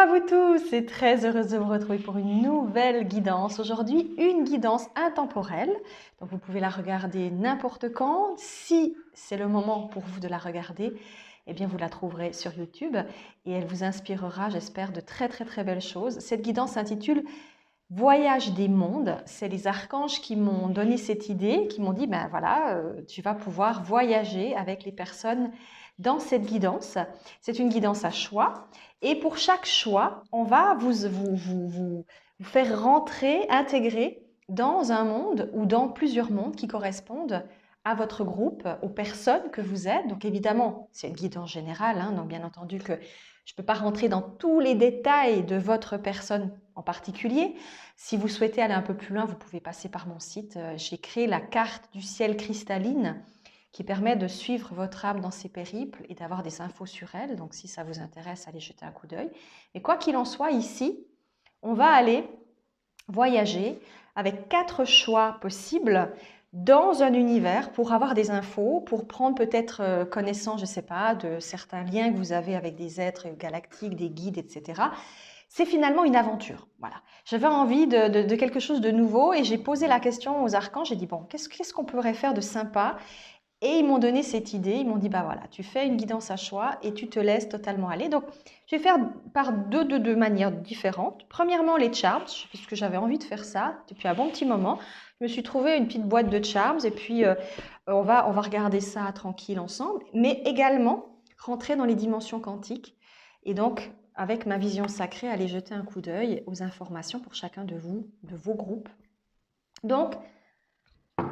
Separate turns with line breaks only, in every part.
à vous tous, c'est très heureuse de vous retrouver pour une nouvelle guidance. Aujourd'hui, une guidance intemporelle. Donc vous pouvez la regarder n'importe quand. Si c'est le moment pour vous de la regarder, eh bien vous la trouverez sur YouTube et elle vous inspirera, j'espère, de très belles choses. Cette guidance s'intitule Voyage des mondes. C'est les archanges qui m'ont donné cette idée, qui m'ont dit, ben voilà, tu vas pouvoir voyager avec les personnes dans cette guidance. C'est une guidance à choix. Et pour chaque choix, on va vous faire rentrer, intégrer dans un monde ou dans plusieurs mondes qui correspondent à votre groupe, aux personnes que vous êtes. Donc évidemment, c'est une guidance générale, hein, donc bien entendu que je ne peux pas rentrer dans tous les détails de votre personne en particulier. Si vous souhaitez aller un peu plus loin, vous pouvez passer par mon site. J'ai créé la carte du ciel cristalline qui permet de suivre votre âme dans ses périples et d'avoir des infos sur elle. Donc si ça vous intéresse, allez jeter un coup d'œil. Mais quoi qu'il en soit, ici, on va aller voyager avec 4 choix possibles dans un univers pour avoir des infos, pour prendre peut-être connaissance, je ne sais pas, de certains liens que vous avez avec des êtres galactiques, des guides, etc. C'est finalement une aventure. Voilà. J'avais envie de quelque chose de nouveau et j'ai posé la question aux archanges. J'ai dit, bon, qu'est-ce qu'on pourrait faire de sympa? Et ils m'ont donné cette idée, ils m'ont dit, bah voilà, tu fais une guidance à choix et tu te laisses totalement aller. Donc, je vais faire par deux manières différentes. Premièrement, les charms, parce que j'avais envie de faire ça depuis un bon petit moment. Je me suis trouvé une petite boîte de charms et puis on va regarder ça tranquille ensemble, mais également rentrer dans les dimensions quantiques. Et donc, avec ma vision sacrée, aller jeter un coup d'œil aux informations pour chacun de vous, de vos groupes. Donc,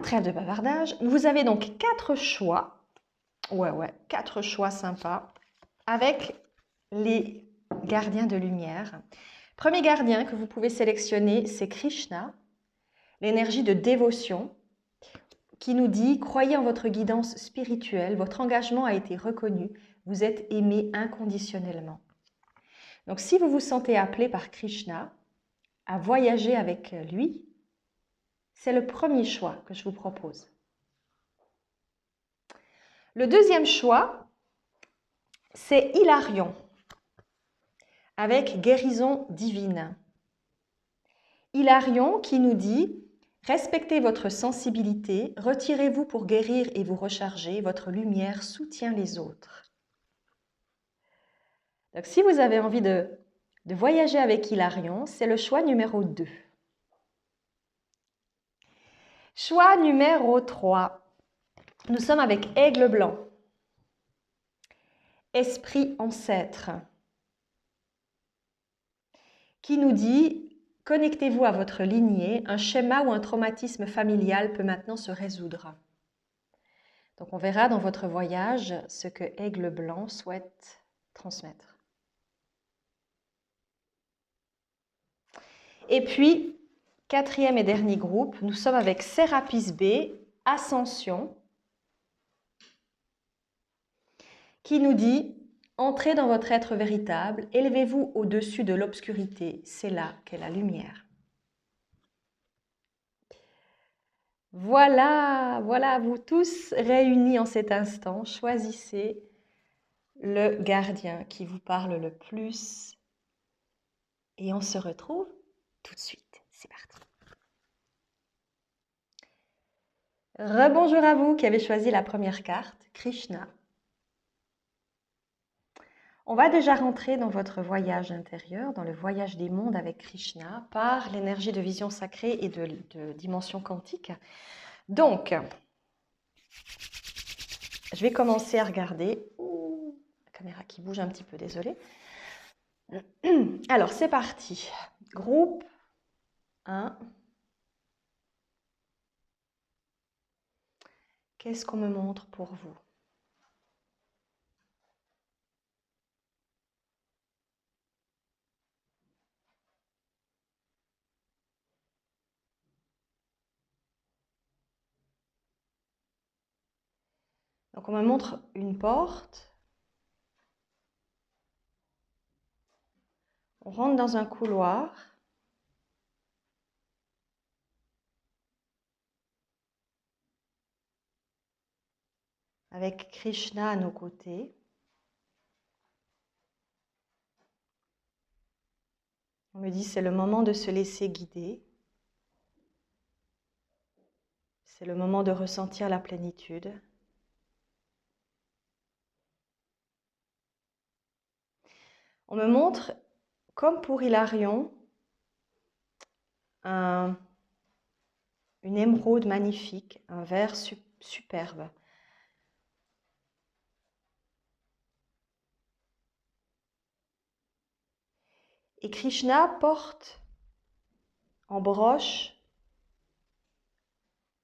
trêve de bavardage. Vous avez donc 4 choix. Ouais, 4 choix sympas avec les gardiens de lumière. Premier gardien que vous pouvez sélectionner, c'est Krishna, l'énergie de dévotion qui nous dit « Croyez en votre guidance spirituelle, votre engagement a été reconnu, vous êtes aimé inconditionnellement. » Donc si vous vous sentez appelé par Krishna à voyager avec lui, c'est le premier choix que je vous propose. Le deuxième choix, c'est Hilarion, avec guérison divine. Hilarion qui nous dit « Respectez votre sensibilité, retirez-vous pour guérir et vous recharger, votre lumière soutient les autres. » Donc si vous avez envie de voyager avec Hilarion, c'est le choix numéro 2. Choix numéro 3. Nous sommes avec Aigle Blanc, esprit ancêtre, qui nous dit « Connectez-vous à votre lignée, un schéma ou un traumatisme familial peut maintenant se résoudre. » Donc on verra dans votre voyage ce que Aigle Blanc souhaite transmettre. Et puis, quatrième et dernier groupe, nous sommes avec Sérapis B, Ascension, qui nous dit « Entrez dans votre être véritable, élevez-vous au-dessus de l'obscurité, c'est là qu'est la lumière. » Voilà, vous tous réunis en cet instant, choisissez le gardien qui vous parle le plus et on se retrouve tout de suite. C'est parti. Rebonjour à vous qui avez choisi la première carte, Krishna. On va déjà rentrer dans votre voyage intérieur, dans le voyage des mondes avec Krishna, par l'énergie de vision sacrée et de dimension quantique. Donc, je vais commencer à regarder. Ouh, la caméra qui bouge un petit peu, désolée. Alors, c'est parti. Groupe 1. Qu'est-ce qu'on me montre pour vous? Donc, on me montre une porte. On rentre dans un couloir. Avec Krishna à nos côtés. On me dit c'est le moment de se laisser guider. C'est le moment de ressentir la plénitude. On me montre, comme pour Hilarion, une émeraude magnifique, un verre superbe. Et Krishna porte en broche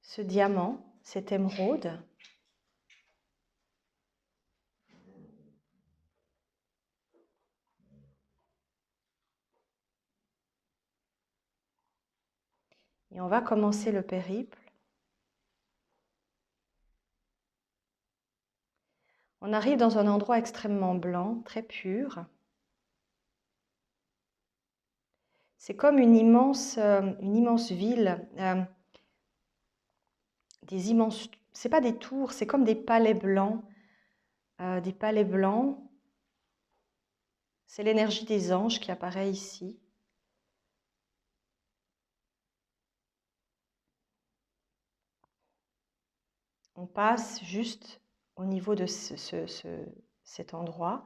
ce diamant, cette émeraude. Et on va commencer le périple. On arrive dans un endroit extrêmement blanc, très pur. C'est comme une immense ville, des immenses. C'est pas des tours, c'est comme des palais blancs, des palais blancs. C'est l'énergie des anges qui apparaît ici. On passe juste au niveau de cet endroit.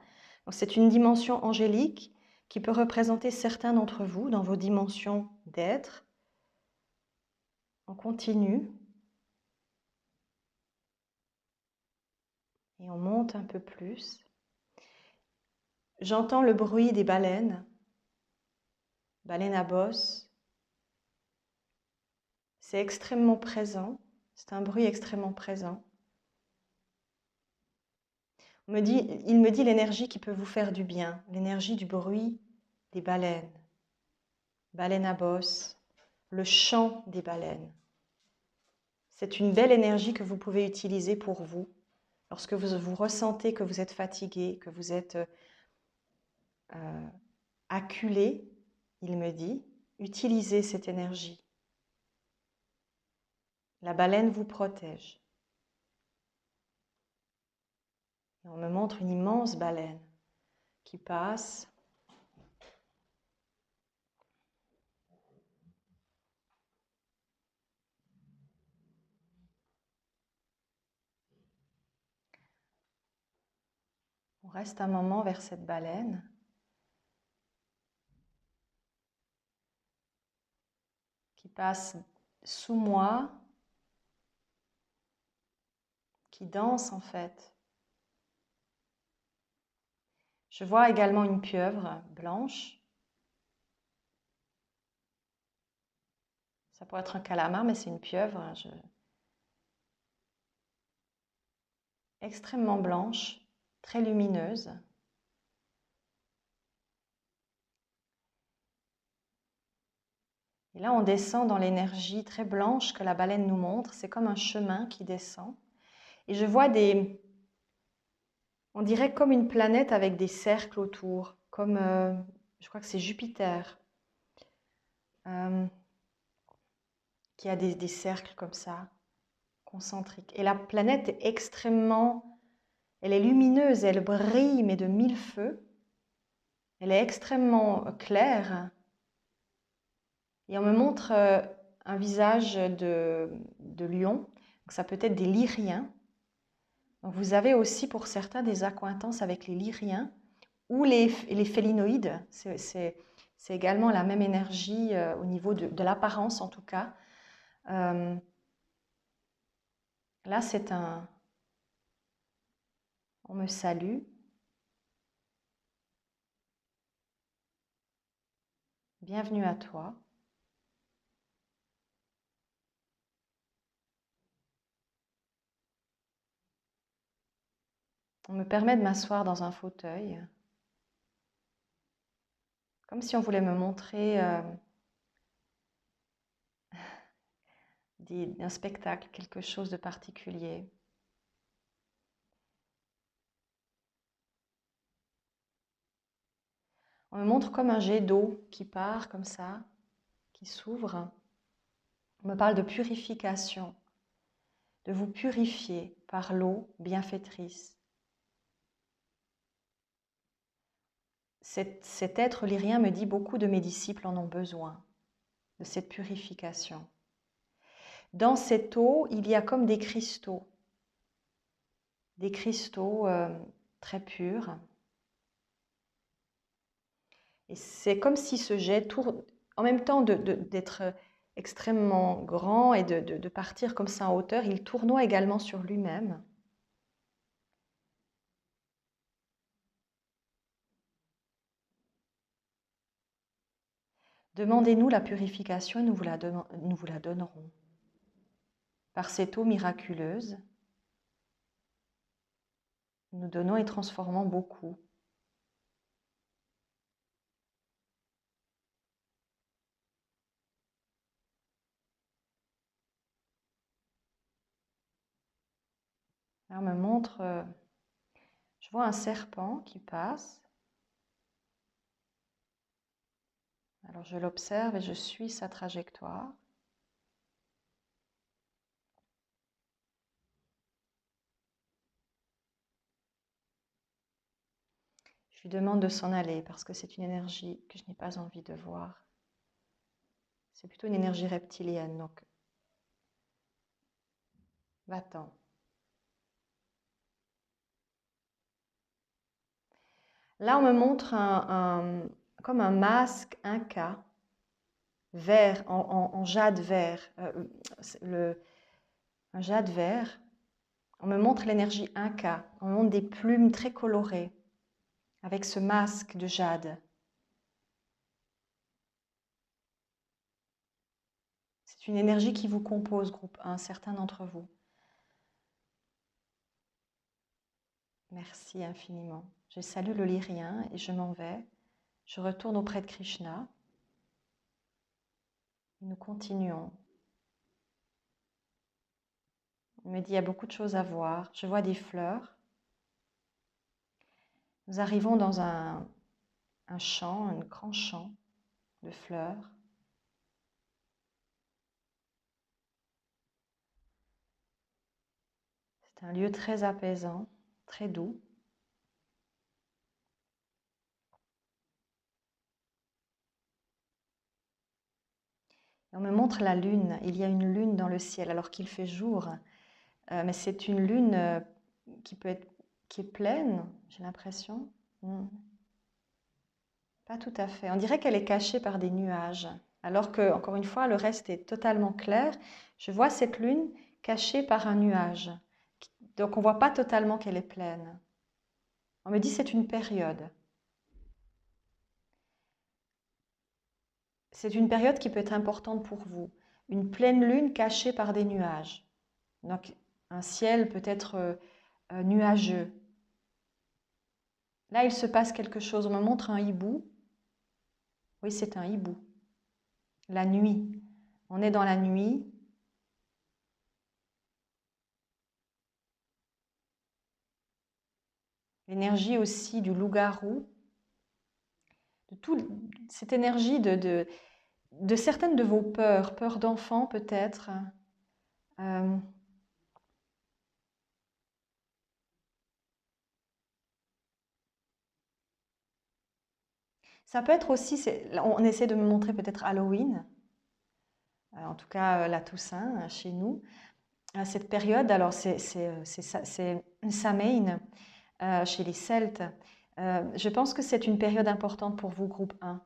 C'est une dimension angélique qui peut représenter certains d'entre vous dans vos dimensions d'être. On continue. Et on monte un peu plus. J'entends le bruit des baleines, baleines à bosse. C'est extrêmement présent, c'est un bruit extrêmement présent. Il me dit l'énergie qui peut vous faire du bien, l'énergie du bruit des baleines, baleines à bosse, le chant des baleines. C'est une belle énergie que vous pouvez utiliser pour vous. Lorsque vous ressentez que vous êtes fatigué, que vous êtes acculé, il me dit, utilisez cette énergie. La baleine vous protège. Et on me montre une immense baleine qui passe. On reste un moment vers cette baleine. Qui passe sous moi, qui danse en fait. Je vois également une pieuvre blanche. Ça pourrait être un calamar, mais c'est une pieuvre. Extrêmement blanche, très lumineuse. Et là, on descend dans l'énergie très blanche que la baleine nous montre. C'est comme un chemin qui descend. Et je vois on dirait comme une planète avec des cercles autour, comme, je crois que c'est Jupiter, qui a des cercles comme ça, concentriques. Et la planète est extrêmement, elle est lumineuse, elle brille, mais de mille feux. Elle est extrêmement claire. Et on me montre un visage de lion. Donc ça peut être des lyriens. Donc vous avez aussi pour certains des accointances avec les lyriens ou les félinoïdes. C'est également la même énergie au niveau de l'apparence en tout cas. Là c'est on me salue. Bienvenue à toi. On me permet de m'asseoir dans un fauteuil. Comme si on voulait me montrer un spectacle, quelque chose de particulier. On me montre comme un jet d'eau qui part comme ça, qui s'ouvre. On me parle de purification, de vous purifier par l'eau bienfaitrice. cet être lyrien me dit beaucoup de mes disciples en ont besoin, de cette purification. Dans cette eau, il y a comme des cristaux très purs. Et c'est comme si ce jet tourne, en même temps d'être extrêmement grand et de partir comme ça en hauteur, il tournoie également sur lui-même. Demandez-nous la purification et nous vous la donnerons. Par cette eau miraculeuse, nous donnons et transformons beaucoup. Là, on me montre, je vois un serpent qui passe. Alors je l'observe et je suis sa trajectoire. Je lui demande de s'en aller parce que c'est une énergie que je n'ai pas envie de voir. C'est plutôt une énergie reptilienne, donc va-t'en. Là, on me montre comme un masque inca, vert, en jade vert, un jade vert. On me montre l'énergie inca, on me montre des plumes très colorées, avec ce masque de jade. C'est une énergie qui vous compose, groupe 1, certains d'entre vous. Merci infiniment. Je salue le lyrien et je m'en vais. Je retourne auprès de Krishna. Nous continuons. Il me dit, il y a beaucoup de choses à voir. Je vois des fleurs. Nous arrivons dans un champ, un grand champ de fleurs. C'est un lieu très apaisant, très doux. Et on me montre la lune. Il y a une lune dans le ciel alors qu'il fait jour. Mais c'est une lune qui est pleine, j'ai l'impression. Pas tout à fait. On dirait qu'elle est cachée par des nuages. Alors que, encore une fois, le reste est totalement clair. Je vois cette lune cachée par un nuage. Donc on ne voit pas totalement qu'elle est pleine. On me dit que c'est une période. C'est une période qui peut être importante pour vous. Une pleine lune cachée par des nuages. Donc un ciel peut-être nuageux. Là, il se passe quelque chose. On me montre un hibou. Oui, c'est un hibou. La nuit. On est dans la nuit. L'énergie aussi du loup-garou. De toute cette énergie de certaines de vos peurs, peurs d'enfant peut-être. Ça peut être aussi, on essaie de me montrer peut-être Halloween, en tout cas la Toussaint chez nous. À cette période, alors c'est Samhain chez les Celtes. Je pense que c'est une période importante pour vous, groupe 1.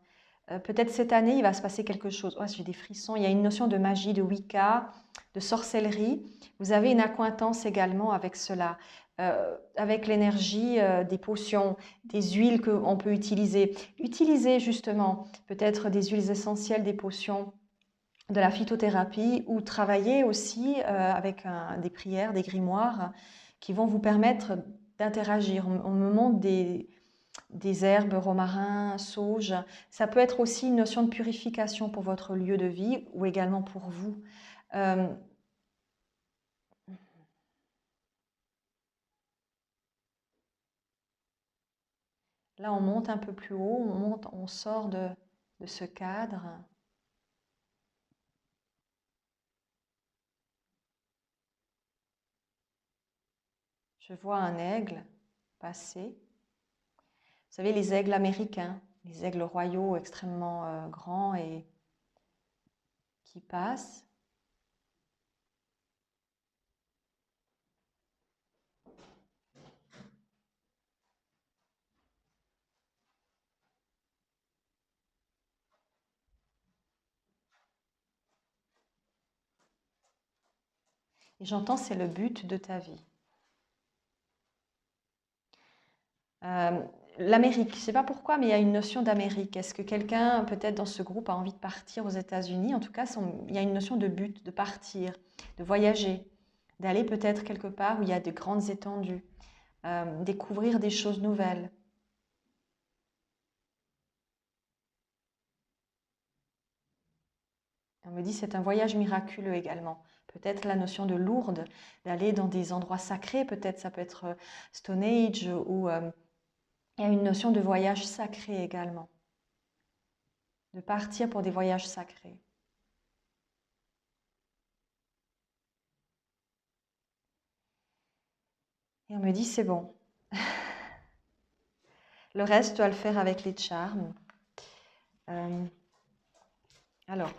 Peut-être cette année, il va se passer quelque chose. Oh, j'ai des frissons. Il y a une notion de magie, de Wicca, de sorcellerie. Vous avez une accointance également avec cela, avec l'énergie des potions, des huiles qu'on peut utiliser. Utilisez justement peut-être des huiles essentielles, des potions, de la phytothérapie ou travailler aussi avec des prières, des grimoires qui vont vous permettre d'interagir. On me montre des herbes, romarin, sauge. Ça peut être aussi une notion de purification pour votre lieu de vie ou également pour vous. Là, on monte un peu plus haut, on sort de ce cadre. Je vois un aigle passer. savez, les aigles américains, les aigles royaux extrêmement grands et qui passent. Et j'entends, c'est le but de ta vie. L'Amérique, je ne sais pas pourquoi, mais il y a une notion d'Amérique. Est-ce que quelqu'un, peut-être dans ce groupe, a envie de partir aux États-Unis? En tout cas, il y a une notion de but, de partir, de voyager, d'aller peut-être quelque part où il y a de grandes étendues, découvrir des choses nouvelles. On me dit c'est un voyage miraculeux également. Peut-être la notion de Lourdes, d'aller dans des endroits sacrés, peut-être ça peut être Stone Age ou il y a une notion de voyage sacré également. De partir pour des voyages sacrés. Et on me dit c'est bon. Le reste, tu vas le faire avec les charmes. Alors,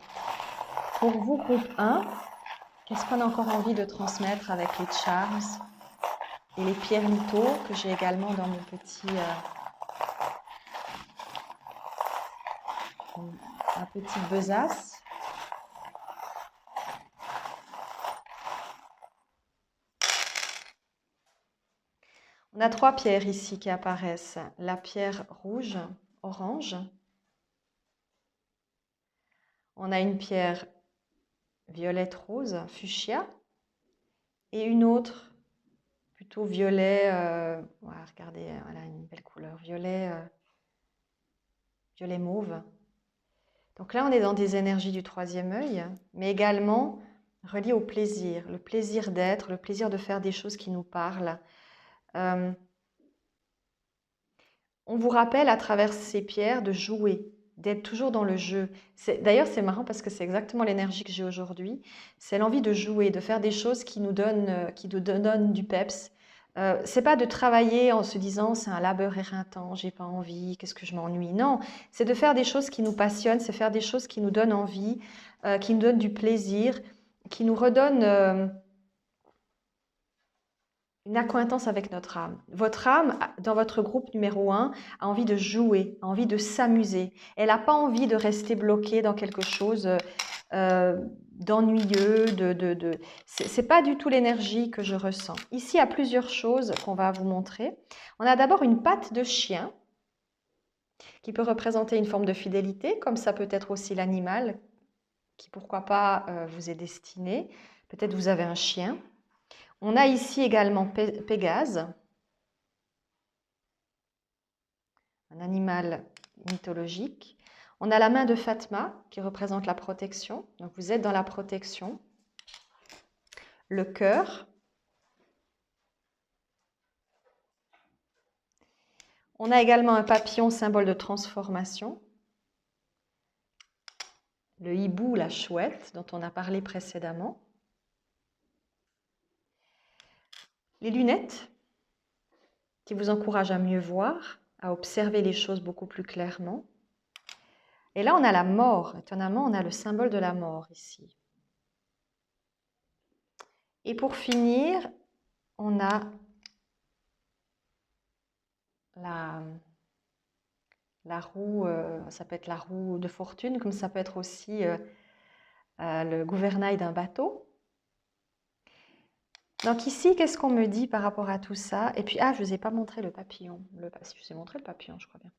pour vous, groupe 1, qu'est-ce qu'on a encore envie de transmettre avec les charms et les pierres litho que j'ai également dans mon petit, ma petite besace. On a 3 pierres ici qui apparaissent. La pierre rouge, orange. On a une pierre violette rose, fuchsia. Et une autre plutôt violet, voilà, regardez, elle a une belle couleur, violet, violet mauve. Donc là, on est dans des énergies du 3e œil, mais également reliées au plaisir, le plaisir d'être, le plaisir de faire des choses qui nous parlent. On vous rappelle à travers ces pierres de jouer, d'être toujours dans le jeu. D'ailleurs, c'est marrant parce que c'est exactement l'énergie que j'ai aujourd'hui. C'est l'envie de jouer, de faire des choses qui nous donnent du peps. C'est pas de travailler en se disant c'est un labeur éreintant, j'ai pas envie, qu'est-ce que je m'ennuie. Non, c'est de faire des choses qui nous passionnent, c'est faire des choses qui nous donnent envie, qui nous donnent du plaisir, qui nous redonnent une accointance avec notre âme. Votre âme, dans votre groupe numéro 1, a envie de jouer, a envie de s'amuser. Elle n'a pas envie de rester bloquée dans quelque chose d'ennuyeux. C'est pas du tout l'énergie que je ressens. Ici, il y a plusieurs choses qu'on va vous montrer. On a d'abord une patte de chien qui peut représenter une forme de fidélité, comme ça peut être aussi l'animal qui, pourquoi pas, vous est destiné. Peut-être vous avez un chien. On a ici également Pégase, un animal mythologique. On a la main de Fatma qui représente la protection. Donc vous êtes dans la protection. Le cœur. On a également un papillon, symbole de transformation. Le hibou, la chouette, dont on a parlé précédemment. Les lunettes, qui vous encouragent à mieux voir, à observer les choses beaucoup plus clairement. Et là, on a la mort. Étonnamment, on a le symbole de la mort ici. Et pour finir, on a la roue, ça peut être la roue de fortune, comme ça peut être aussi le gouvernail d'un bateau. Donc ici, qu'est-ce qu'on me dit par rapport à tout ça? Et puis, je ne vous ai pas montré le papillon. Je vous ai montré le papillon, je crois bien.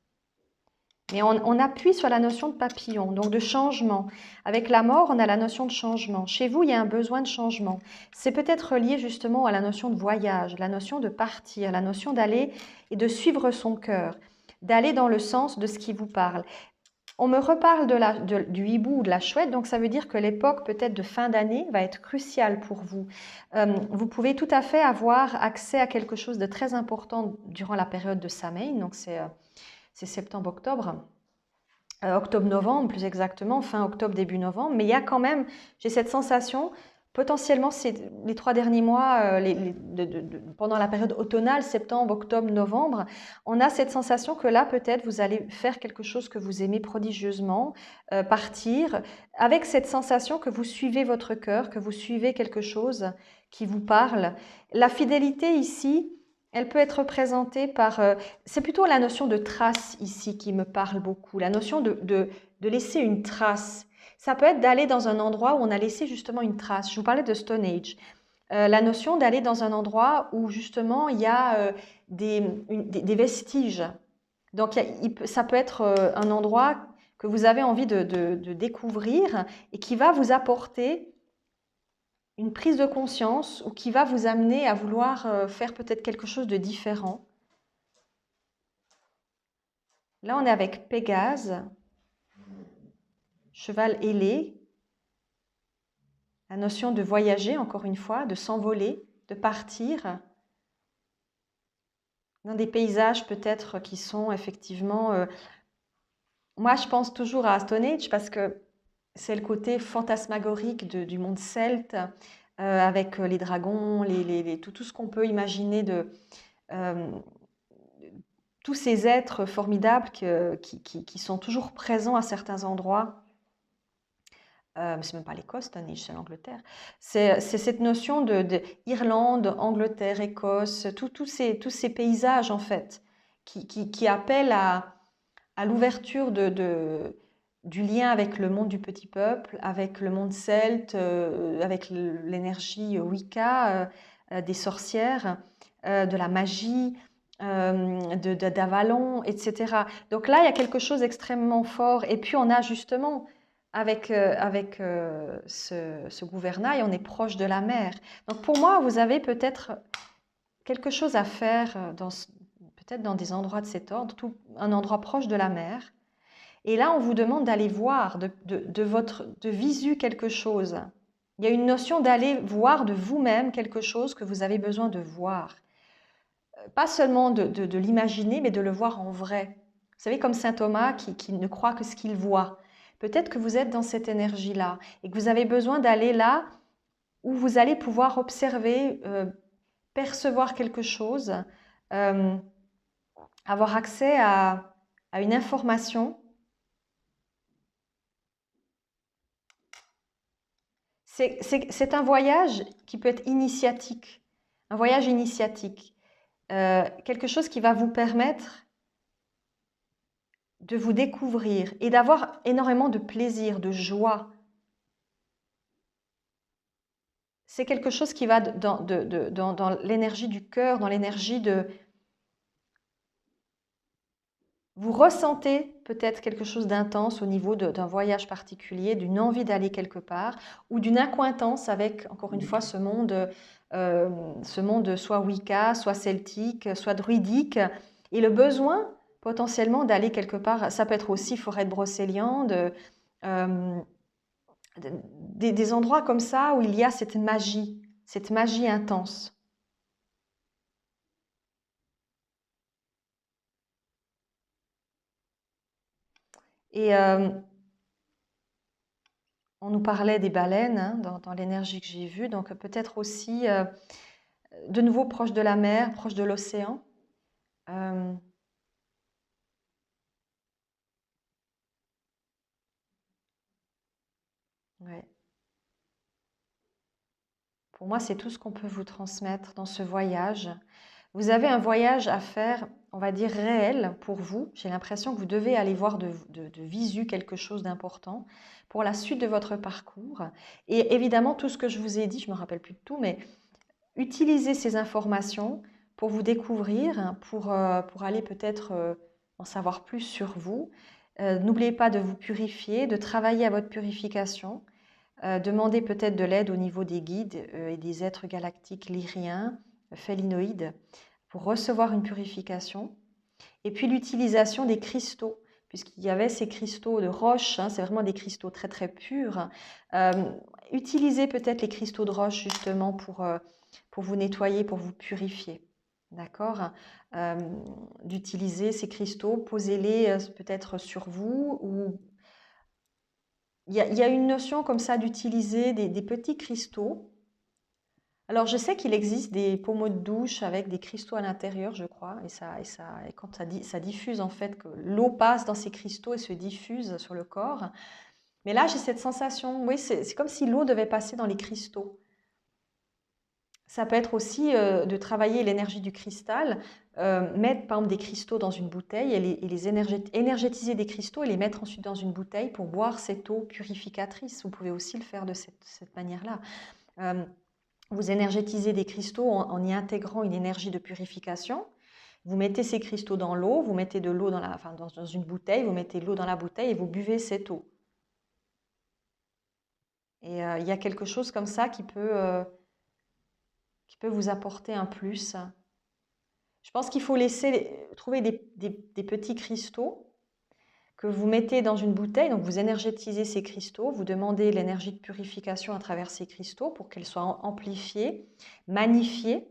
Mais on appuie sur la notion de papillon, donc de changement. Avec la mort, on a la notion de changement. Chez vous, il y a un besoin de changement. C'est peut-être lié justement à la notion de voyage, la notion de partir, la notion d'aller et de suivre son cœur, d'aller dans le sens de ce qui vous parle. On me reparle du hibou ou de la chouette, donc ça veut dire que l'époque peut-être de fin d'année va être cruciale pour vous. Vous pouvez tout à fait avoir accès à quelque chose de très important durant la période de Samhain, donc c'est septembre-octobre, octobre-novembre plus exactement, fin octobre, début novembre, mais il y a quand même, j'ai cette sensation Potentiellement, c'est les 3 derniers mois, pendant la période automnale, septembre, octobre, novembre, on a cette sensation que là, peut-être, vous allez faire quelque chose que vous aimez prodigieusement, partir, avec cette sensation que vous suivez votre cœur, que vous suivez quelque chose qui vous parle. La fidélité ici, elle peut être représentée par... c'est plutôt la notion de trace ici qui me parle beaucoup, la notion de laisser une trace. Ça peut être d'aller dans un endroit où on a laissé justement une trace. Je vous parlais de Stone Age. La notion d'aller dans un endroit où justement il y a des vestiges. Donc ça peut être un endroit que vous avez envie de découvrir et qui va vous apporter une prise de conscience ou qui va vous amener à vouloir faire peut-être quelque chose de différent. Là, on est avec Pégase, cheval ailé. La notion de voyager, encore une fois, de s'envoler, de partir dans des paysages peut-être qui sont effectivement... moi, je pense toujours à Stone Age parce que c'est le côté fantasmagorique du monde celte, avec les dragons, tout ce qu'on peut imaginer euh, tous ces êtres formidables qui sont toujours présents à certains endroits. C'est même pas l'Écosse, Stone Age, c'est l'Angleterre. C'est cette notion de Irlande, Angleterre, Écosse, tous ces paysages en fait, qui appellent à l'ouverture du lien avec le monde du petit peuple, avec le monde celte, avec l'énergie Wicca, des sorcières, de la magie, d'Avalon, etc. Donc là, il y a quelque chose d'extrêmement fort. Et puis on a justement avec ce gouvernail, on est proche de la mer. Donc pour moi, vous avez peut-être quelque chose à faire peut-être dans des endroits de cet ordre, un endroit proche de la mer. Et là, on vous demande d'aller voir de visu quelque chose. Il y a une notion d'aller voir de vous-même quelque chose que vous avez besoin de voir. Pas seulement de l'imaginer, mais de le voir en vrai. Vous savez, comme saint Thomas qui ne croit que ce qu'il voit. Peut-être que vous êtes dans cette énergie-là et que vous avez besoin d'aller là où vous allez pouvoir observer, percevoir quelque chose, euh, avoir accès à une information. C'est un voyage qui peut être initiatique, un voyage initiatique, quelque chose qui va vous permettre de vous découvrir et d'avoir énormément de plaisir, de joie. C'est quelque chose qui va dans l'énergie du cœur, dans l'énergie de... Vous ressentez peut-être quelque chose d'intense au niveau d'un voyage particulier, d'une envie d'aller quelque part, ou d'une accointance avec, encore une fois, ce monde soit Wicca, soit celtique, soit druidique, et le besoin potentiellement d'aller quelque part. Ça peut être aussi forêt de Brocéliande, des endroits comme ça où il y a cette magie intense. Et on nous parlait des baleines hein, dans l'énergie que j'ai vue, donc peut-être aussi de nouveau proche de la mer, proche de l'océan. Euh, ouais. Pour moi, c'est tout ce qu'on peut vous transmettre dans ce voyage. Vous avez un voyage à faire, on va dire réel pour vous. J'ai l'impression que vous devez aller voir de visu quelque chose d'important pour la suite de votre parcours. Et évidemment, tout ce que je vous ai dit, je ne me rappelle plus de tout, mais utilisez ces informations pour vous découvrir, hein, pour aller peut-être en savoir plus sur vous. N'oubliez pas de vous purifier, de travailler à votre purification. Demandez peut-être de l'aide au niveau des guides et des êtres galactiques lyriens, félinoïdes, pour recevoir une purification. Et puis l'utilisation des cristaux, puisqu'il y avait ces cristaux de roche, hein, c'est vraiment des cristaux très très purs. Utilisez peut-être les cristaux de roche justement pour vous nettoyer, pour vous purifier. D'accord. D'utiliser ces cristaux, posez-les peut-être sur vous ou il y a une notion comme ça d'utiliser des petits cristaux. Alors, je sais qu'il existe des pommeaux de douche avec des cristaux à l'intérieur, je crois, et quand ça diffuse, en fait, que l'eau passe dans ces cristaux et se diffuse sur le corps. Mais là, j'ai cette sensation, oui, c'est comme si l'eau devait passer dans les cristaux. Ça peut être aussi de travailler l'énergie du cristal, mettre par exemple des cristaux dans une bouteille énergétiser des cristaux et les mettre ensuite dans une bouteille pour boire cette eau purificatrice. Vous pouvez aussi le faire de cette manière-là. Euh, Vous énergétisez des cristaux en y intégrant une énergie de purification. Vous mettez ces cristaux dans l'eau, vous mettez de l'eau dans une bouteille, vous mettez de l'eau dans la bouteille et vous buvez cette eau. Et il y a quelque chose comme ça qui peut vous apporter un plus. Je pense qu'il faut trouver des petits cristaux que vous mettez dans une bouteille, donc vous énergétisez ces cristaux, vous demandez l'énergie de purification à travers ces cristaux pour qu'elle soit amplifiée, magnifiée.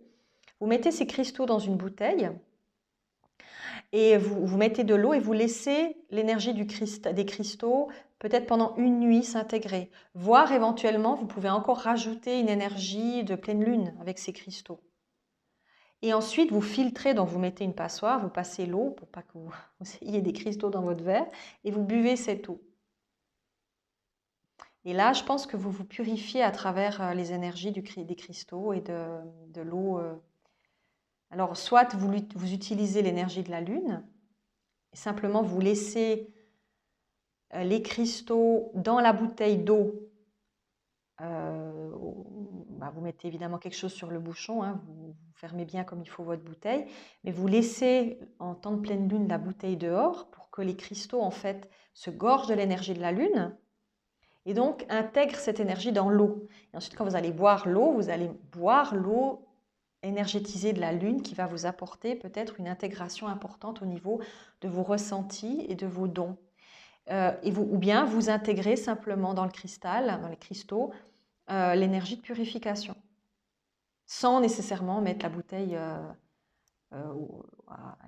Vous mettez ces cristaux dans une bouteille et vous mettez de l'eau et vous laissez l'énergie des cristaux peut-être pendant une nuit s'intégrer. Voire éventuellement, vous pouvez encore rajouter une énergie de pleine lune avec ces cristaux. Et ensuite, vous filtrez, donc vous mettez une passoire, vous passez l'eau pour pas que vous ayez des cristaux dans votre verre et vous buvez cette eau. Et là, je pense que vous vous purifiez à travers les énergies des cristaux et de l'eau. Alors, soit vous utilisez l'énergie de la lune, et simplement vous laissez les cristaux dans la bouteille d'eau. Vous mettez évidemment quelque chose sur le bouchon, hein, vous fermez bien comme il faut votre bouteille, mais vous laissez en temps de pleine lune la bouteille dehors pour que les cristaux en fait se gorgent de l'énergie de la lune et donc intègrent cette énergie dans l'eau. Et ensuite, quand vous allez boire l'eau, vous allez boire l'eau énergétisée de la lune qui va vous apporter peut-être une intégration importante au niveau de vos ressentis et de vos dons. Ou bien vous intégrez simplement dans le cristal, dans les cristaux, l'énergie de purification, sans nécessairement mettre la bouteille à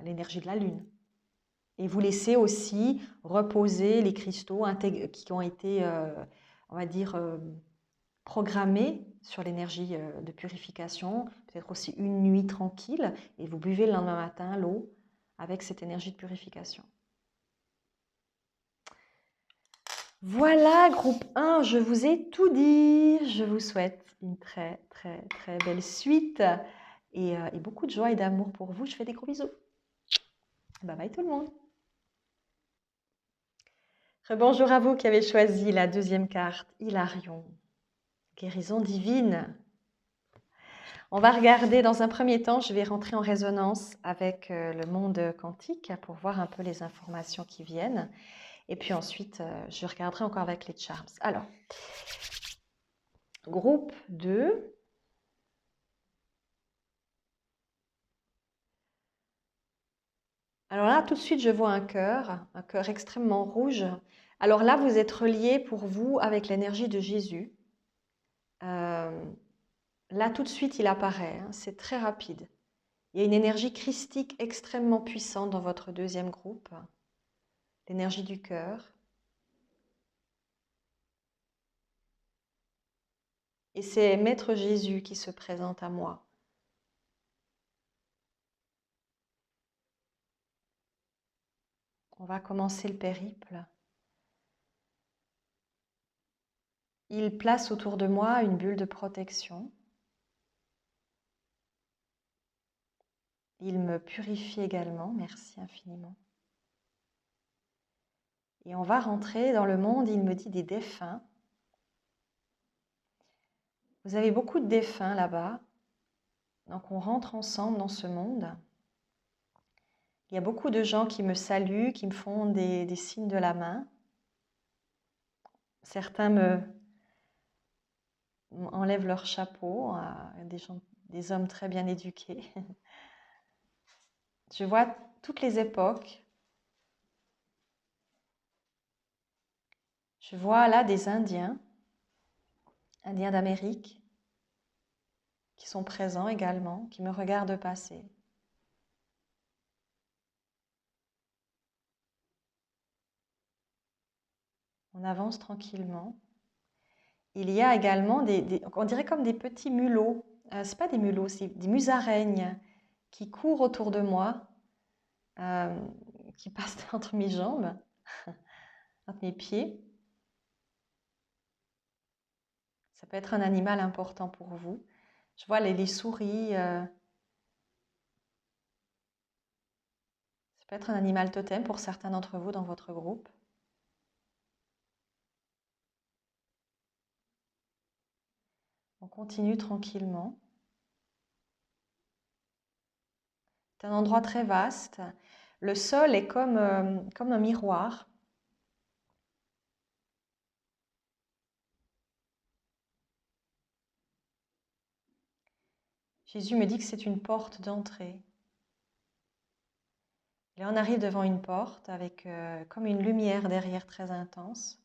l'énergie de la lune. Et vous laissez aussi reposer les cristaux qui ont été, on va dire, programmés sur l'énergie de purification, peut-être aussi une nuit tranquille, et vous buvez le lendemain matin l'eau avec cette énergie de purification. Voilà, groupe 1, je vous ai tout dit. Je vous souhaite une très, très, très belle suite et beaucoup de joie et d'amour pour vous. Je fais des gros bisous. Bye bye tout le monde. Bonjour à vous qui avez choisi la deuxième carte, Hilarion, guérison divine. On va regarder dans un premier temps, je vais rentrer en résonance avec le monde quantique pour voir un peu les informations qui viennent. Et puis ensuite, je regarderai encore avec les charms. Alors, groupe 2. Alors là, tout de suite, je vois un cœur extrêmement rouge. Alors là, vous êtes relié pour vous avec l'énergie de Jésus. Là, tout de suite, il apparaît. Hein, c'est très rapide. Il y a une énergie christique extrêmement puissante dans votre deuxième groupe, l'énergie du cœur. Et c'est Maître Jésus qui se présente à moi. On va commencer le périple. Il place autour de moi une bulle de protection. Il me purifie également, merci infiniment. Et on va rentrer dans le monde, il me dit, des défunts. Vous avez beaucoup de défunts là-bas. Donc on rentre ensemble dans ce monde. Il y a beaucoup de gens qui me saluent, qui me font des signes de la main. Certains enlèvent leur chapeau, des hommes très bien éduqués. Je vois toutes les époques. Je vois là des Indiens d'Amérique, qui sont présents également, qui me regardent passer. On avance tranquillement. Il y a également on dirait comme des petits mulots. C'est pas des mulots, c'est des musaraignes qui courent autour de moi, euh, qui passent entre mes jambes, entre mes pieds. Ça peut être un animal important pour vous. Je vois les souris. Ça peut être un animal totem pour certains d'entre vous dans votre groupe. On continue tranquillement. C'est un endroit très vaste. Le sol est comme un miroir. Jésus me dit que c'est une porte d'entrée. Et là, on arrive devant une porte avec comme une lumière derrière très intense.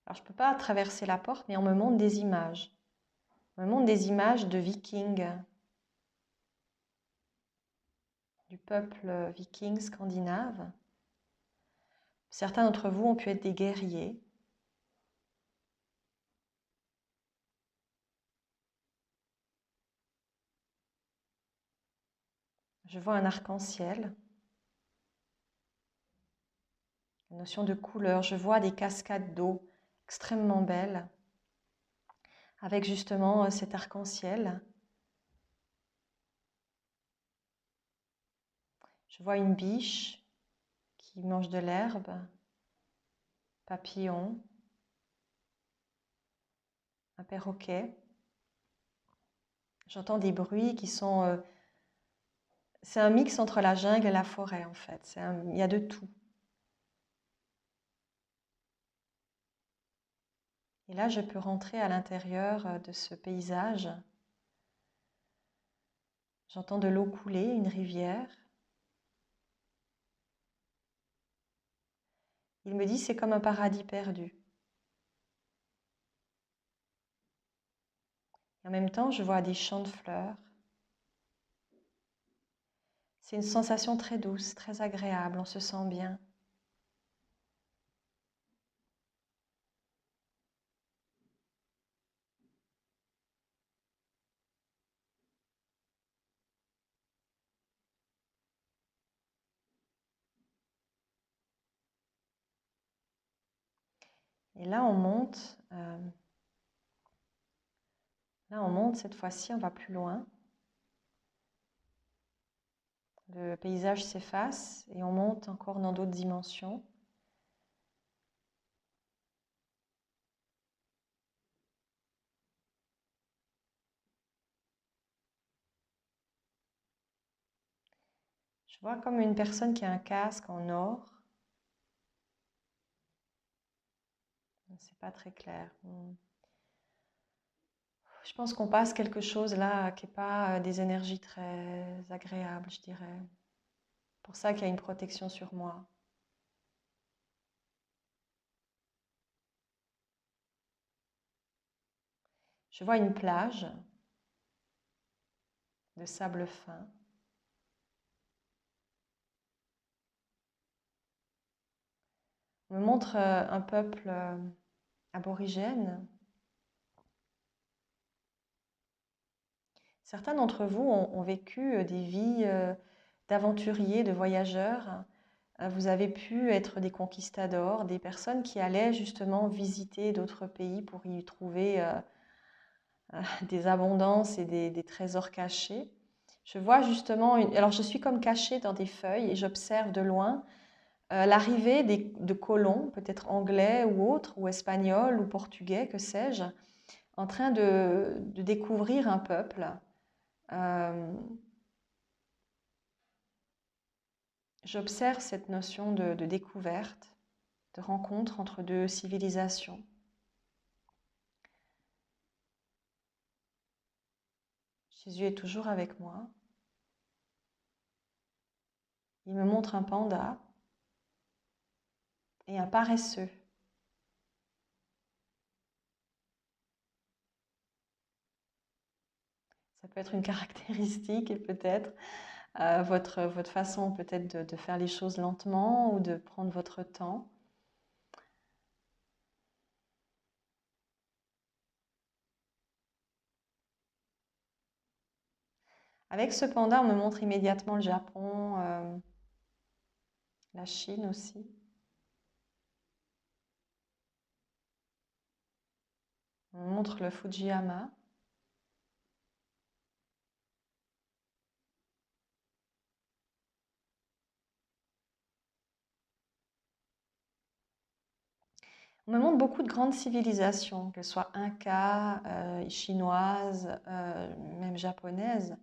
Alors, je ne peux pas traverser la porte, mais on me montre des images. On me montre des images de vikings, du peuple viking scandinave. Certains d'entre vous ont pu être des guerriers. Je vois un arc-en-ciel, la notion de couleur. Je vois des cascades d'eau extrêmement belles, avec justement cet arc-en-ciel. Je vois une biche qui mange de l'herbe, papillon, un perroquet. J'entends des bruits qui sont... c'est un mix entre la jungle et la forêt en fait. Il y a de tout. Et là, je peux rentrer à l'intérieur de ce paysage. J'entends de l'eau couler, une rivière. Il me dit c'est comme un paradis perdu. Et en même temps, je vois des champs de fleurs. C'est une sensation très douce, très agréable, on se sent bien. Et là, on monte. Là, on monte, cette fois-ci, on va plus loin. Le paysage s'efface et on monte encore dans d'autres dimensions. Je vois comme une personne qui a un casque en or. C'est pas très clair. Je pense qu'on passe quelque chose là qui n'est pas des énergies très agréables, je dirais. Pour ça qu'il y a une protection sur moi. Je vois une plage de sable fin. On me montre un peuple aborigène. Certains d'entre vous ont vécu des vies d'aventuriers, de voyageurs. Vous avez pu être des conquistadors, des personnes qui allaient justement visiter d'autres pays pour y trouver des abondances et des trésors cachés. Je vois justement, alors je suis comme cachée dans des feuilles et j'observe de loin l'arrivée de colons, peut-être anglais ou autres, ou espagnols ou portugais, que sais-je, en train de découvrir un peuple. Euh, J'observe cette notion de découverte, de rencontre entre deux civilisations. Jésus est toujours avec moi. Il me montre un panda et un paresseux. peut être une caractéristique et peut-être votre façon peut-être de faire les choses lentement ou de prendre votre temps. Avec ce panda, on me montre immédiatement le Japon, la Chine aussi. On me montre le Fujiyama. On me montre beaucoup de grandes civilisations, qu'elles soient incas, chinoises, même japonaises.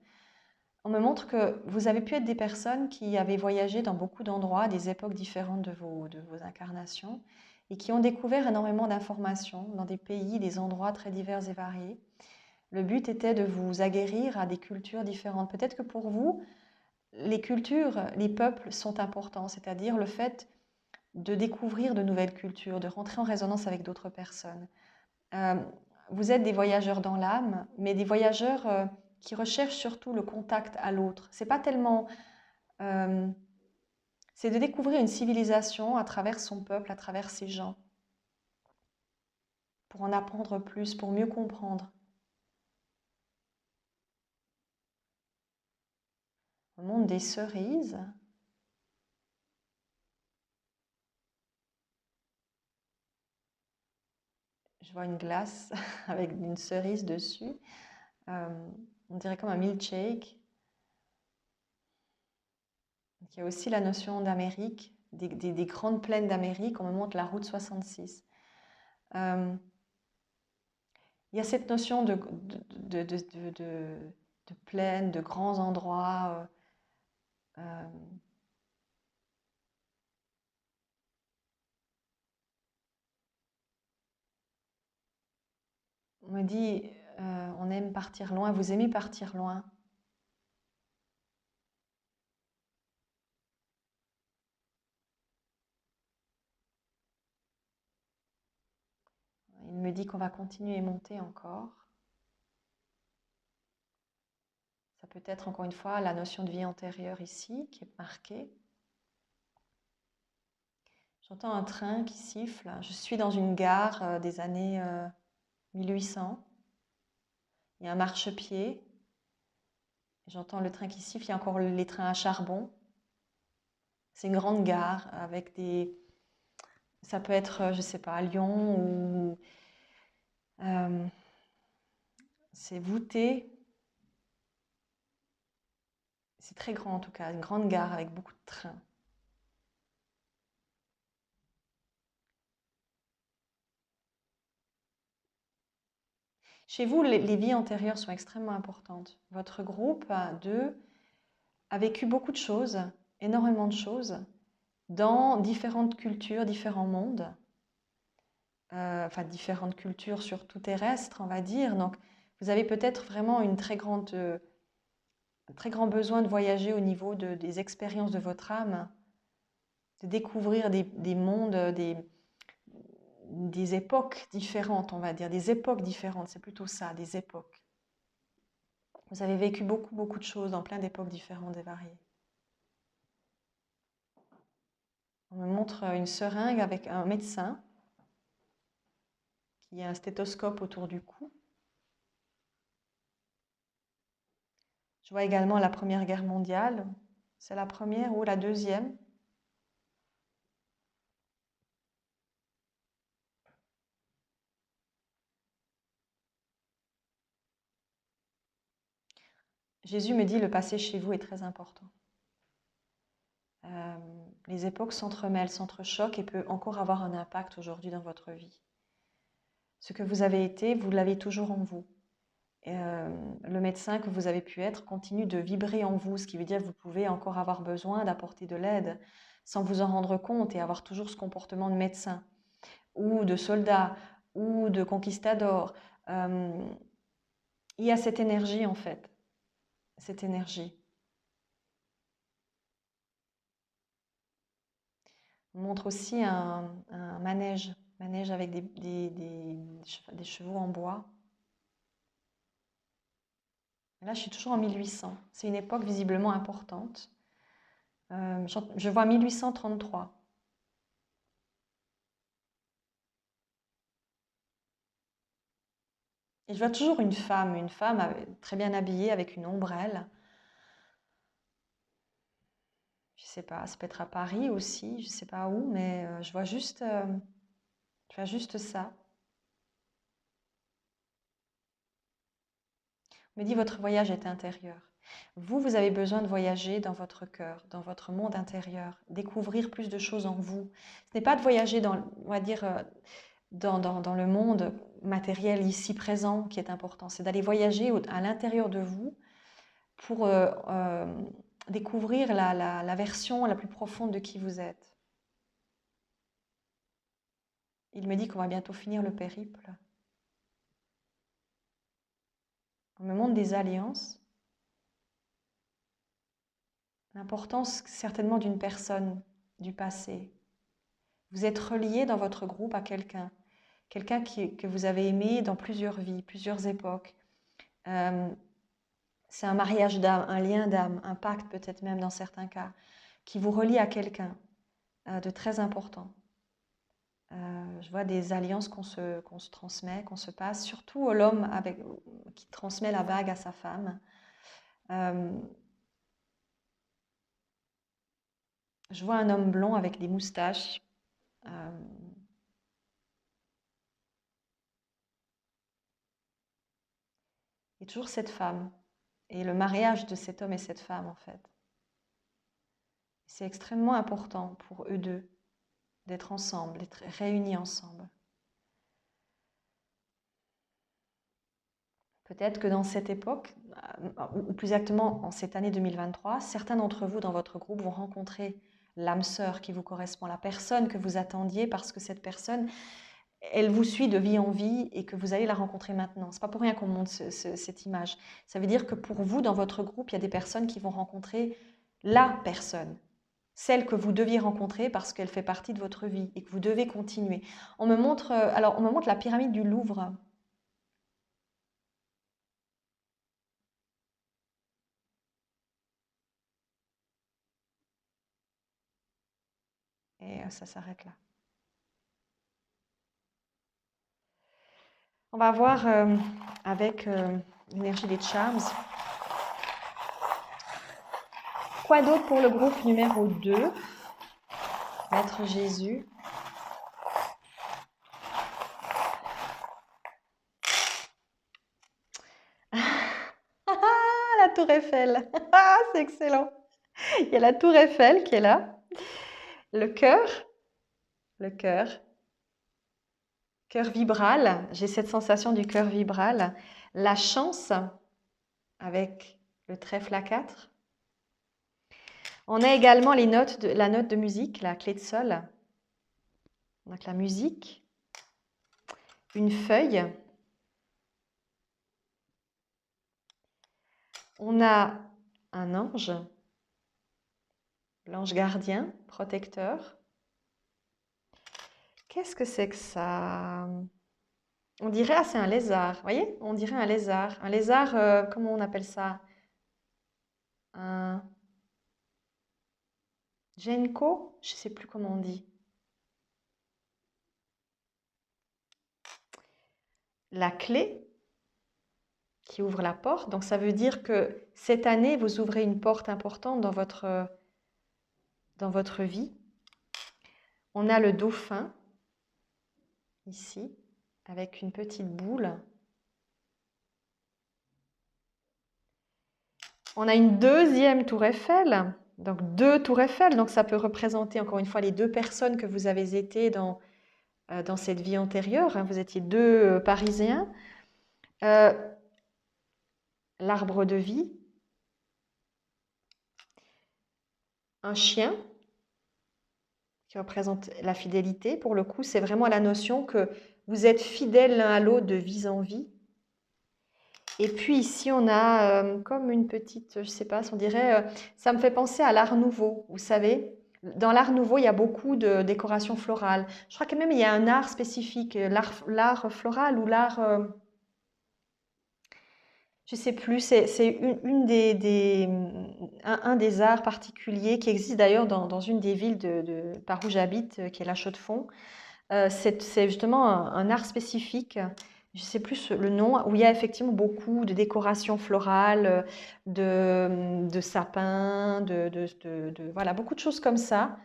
On me montre que vous avez pu être des personnes qui avaient voyagé dans beaucoup d'endroits, à des époques différentes de vos incarnations, et qui ont découvert énormément d'informations dans des pays, des endroits très divers et variés. Le but était de vous aguerrir à des cultures différentes. Peut-être que pour vous, les cultures, les peuples sont importants, c'est-à-dire le fait de découvrir de nouvelles cultures, de rentrer en résonance avec d'autres personnes. Euh, vous êtes des voyageurs dans l'âme, mais des voyageurs qui recherchent surtout le contact à l'autre. C'est pas tellement, euh, c'est de découvrir une civilisation à travers son peuple, à travers ses gens, pour en apprendre plus, pour mieux comprendre. Le monde des cerises, je vois une glace avec une cerise dessus. Euh, on dirait comme un milkshake. Il y a aussi la notion d'Amérique, des grandes plaines d'Amérique. On me montre la route 66. Euh, il y a cette notion de plaine, de grands endroits. Euh, on me dit, on aime partir loin. Vous aimez partir loin. Il me dit qu'on va continuer et monter encore. Ça peut être encore une fois la notion de vie antérieure ici qui est marquée. J'entends un train qui siffle. Je suis dans une gare des années 1800. Il y a un marchepied. J'entends le train qui siffle. Il y a encore les trains à charbon. C'est une grande gare avec des... Ça peut être, je ne sais pas, à Lyon ou... euh, c'est voûté. C'est très grand en tout cas. Une grande gare avec beaucoup de trains. Chez vous, les vies antérieures sont extrêmement importantes. Votre groupe a vécu beaucoup de choses, énormément de choses, dans différentes cultures, différents mondes, enfin différentes cultures surtout terrestres, on va dire. Donc, vous avez peut-être vraiment un très grand besoin de voyager au niveau des expériences de votre âme, de découvrir des mondes, des époques différentes, on va dire, des époques différentes, c'est plutôt ça, des époques. Vous avez vécu beaucoup, beaucoup de choses dans plein d'époques différentes et variées. On me montre une seringue avec un médecin qui a un stéthoscope autour du cou. Je vois également la Première Guerre mondiale. C'est la première ou la deuxième? Jésus me dit le passé chez vous est très important. Euh, les époques s'entremêlent, s'entrechoquent et peuvent encore avoir un impact aujourd'hui dans votre vie. Ce que vous avez été, vous l'avez toujours en vous. Le médecin que vous avez pu être continue de vibrer en vous, ce qui veut dire que vous pouvez encore avoir besoin d'apporter de l'aide sans vous en rendre compte et avoir toujours ce comportement de médecin ou de soldat ou de conquistador. Euh, il y a cette énergie en fait, cette énergie. On montre aussi un manège avec des chevaux en bois, Là, je suis toujours en 1800. C'est une époque visiblement importante. Je vois 1833. Et je vois toujours une femme très bien habillée avec une ombrelle. Je sais pas, ça peut être à Paris aussi, je sais pas où, mais je vois juste ça. On me dit votre voyage est intérieur. Vous avez besoin de voyager dans votre cœur, dans votre monde intérieur, découvrir plus de choses en vous. Ce n'est pas de voyager on va dire, dans le monde matériel ici présent qui est important, c'est d'aller voyager à l'intérieur de vous pour découvrir la version la plus profonde de qui vous êtes. Il me dit qu'on va bientôt finir le périple. On me montre des alliances. L'importance certainement d'une personne du passé. Vous êtes relié dans votre groupe à quelqu'un. Quelqu'un que vous avez aimé dans plusieurs vies, plusieurs époques. C'est un mariage d'âme, un lien d'âme, un pacte peut-être même dans certains cas, qui vous relie à quelqu'un de très important. Je vois des alliances qu'on se transmet, qu'on se passe, surtout l'homme qui transmet la bague à sa femme. Je vois un homme blond avec des moustaches. Et toujours cette femme. Et le mariage de cet homme et cette femme, en fait. C'est extrêmement important pour eux deux d'être ensemble, d'être réunis ensemble. Peut-être que dans cette époque, ou plus exactement en cette année 2023, certains d'entre vous dans votre groupe vont rencontrer l'âme sœur qui vous correspond, la personne que vous attendiez parce que cette personne, elle vous suit de vie en vie et que vous allez la rencontrer maintenant. Ce n'est pas pour rien qu'on montre cette image. Ça veut dire que pour vous, dans votre groupe, il y a des personnes qui vont rencontrer la personne, celle que vous deviez rencontrer parce qu'elle fait partie de votre vie et que vous devez continuer. On me montre la pyramide du Louvre. Et ça s'arrête là. On va voir avec l'énergie des charms. Quoi d'autre pour le groupe numéro 2? Maître Jésus. La tour Eiffel. C'est excellent. Il y a la tour Eiffel qui est là. Le cœur. Cœur vibral. J'ai cette sensation du cœur vibral. La chance avec le trèfle à 4. On a également la note de musique, la clé de sol. Donc la musique. Une feuille. On a un ange, l'ange gardien, protecteur. Qu'est-ce que c'est que ça? On dirait, c'est un lézard, vous voyez? On dirait un lézard. Un lézard, comment on appelle ça? Un genko? Je ne sais plus comment on dit. La clé qui ouvre la porte. Donc ça veut dire que cette année, vous ouvrez une porte importante dans votre vie. On a le dauphin, ici, avec une petite boule. On a une deuxième tour Eiffel, donc 2 tours Eiffel, donc ça peut représenter encore une fois les 2 personnes que vous avez été dans cette vie antérieure. Vous étiez 2 Parisiens. L'arbre de vie, un chien qui représente la fidélité. Pour le coup, c'est vraiment la notion que vous êtes fidèles l'un à l'autre de vie en vie. Et puis ici, on a comme une petite, je ne sais pas, on dirait, ça me fait penser à l'art nouveau, vous savez. Dans l'art nouveau, il y a beaucoup de décorations florales. Je crois que même il y a un art spécifique, l'art floral ou l'art... Je sais plus, c'est un des arts particuliers qui existe d'ailleurs dans une des villes par où j'habite, qui est la Chaux-de-Fonds. C'est justement un art spécifique, je ne sais plus le nom, où il y a effectivement beaucoup de décorations florales, de sapins, voilà, beaucoup de choses comme ça.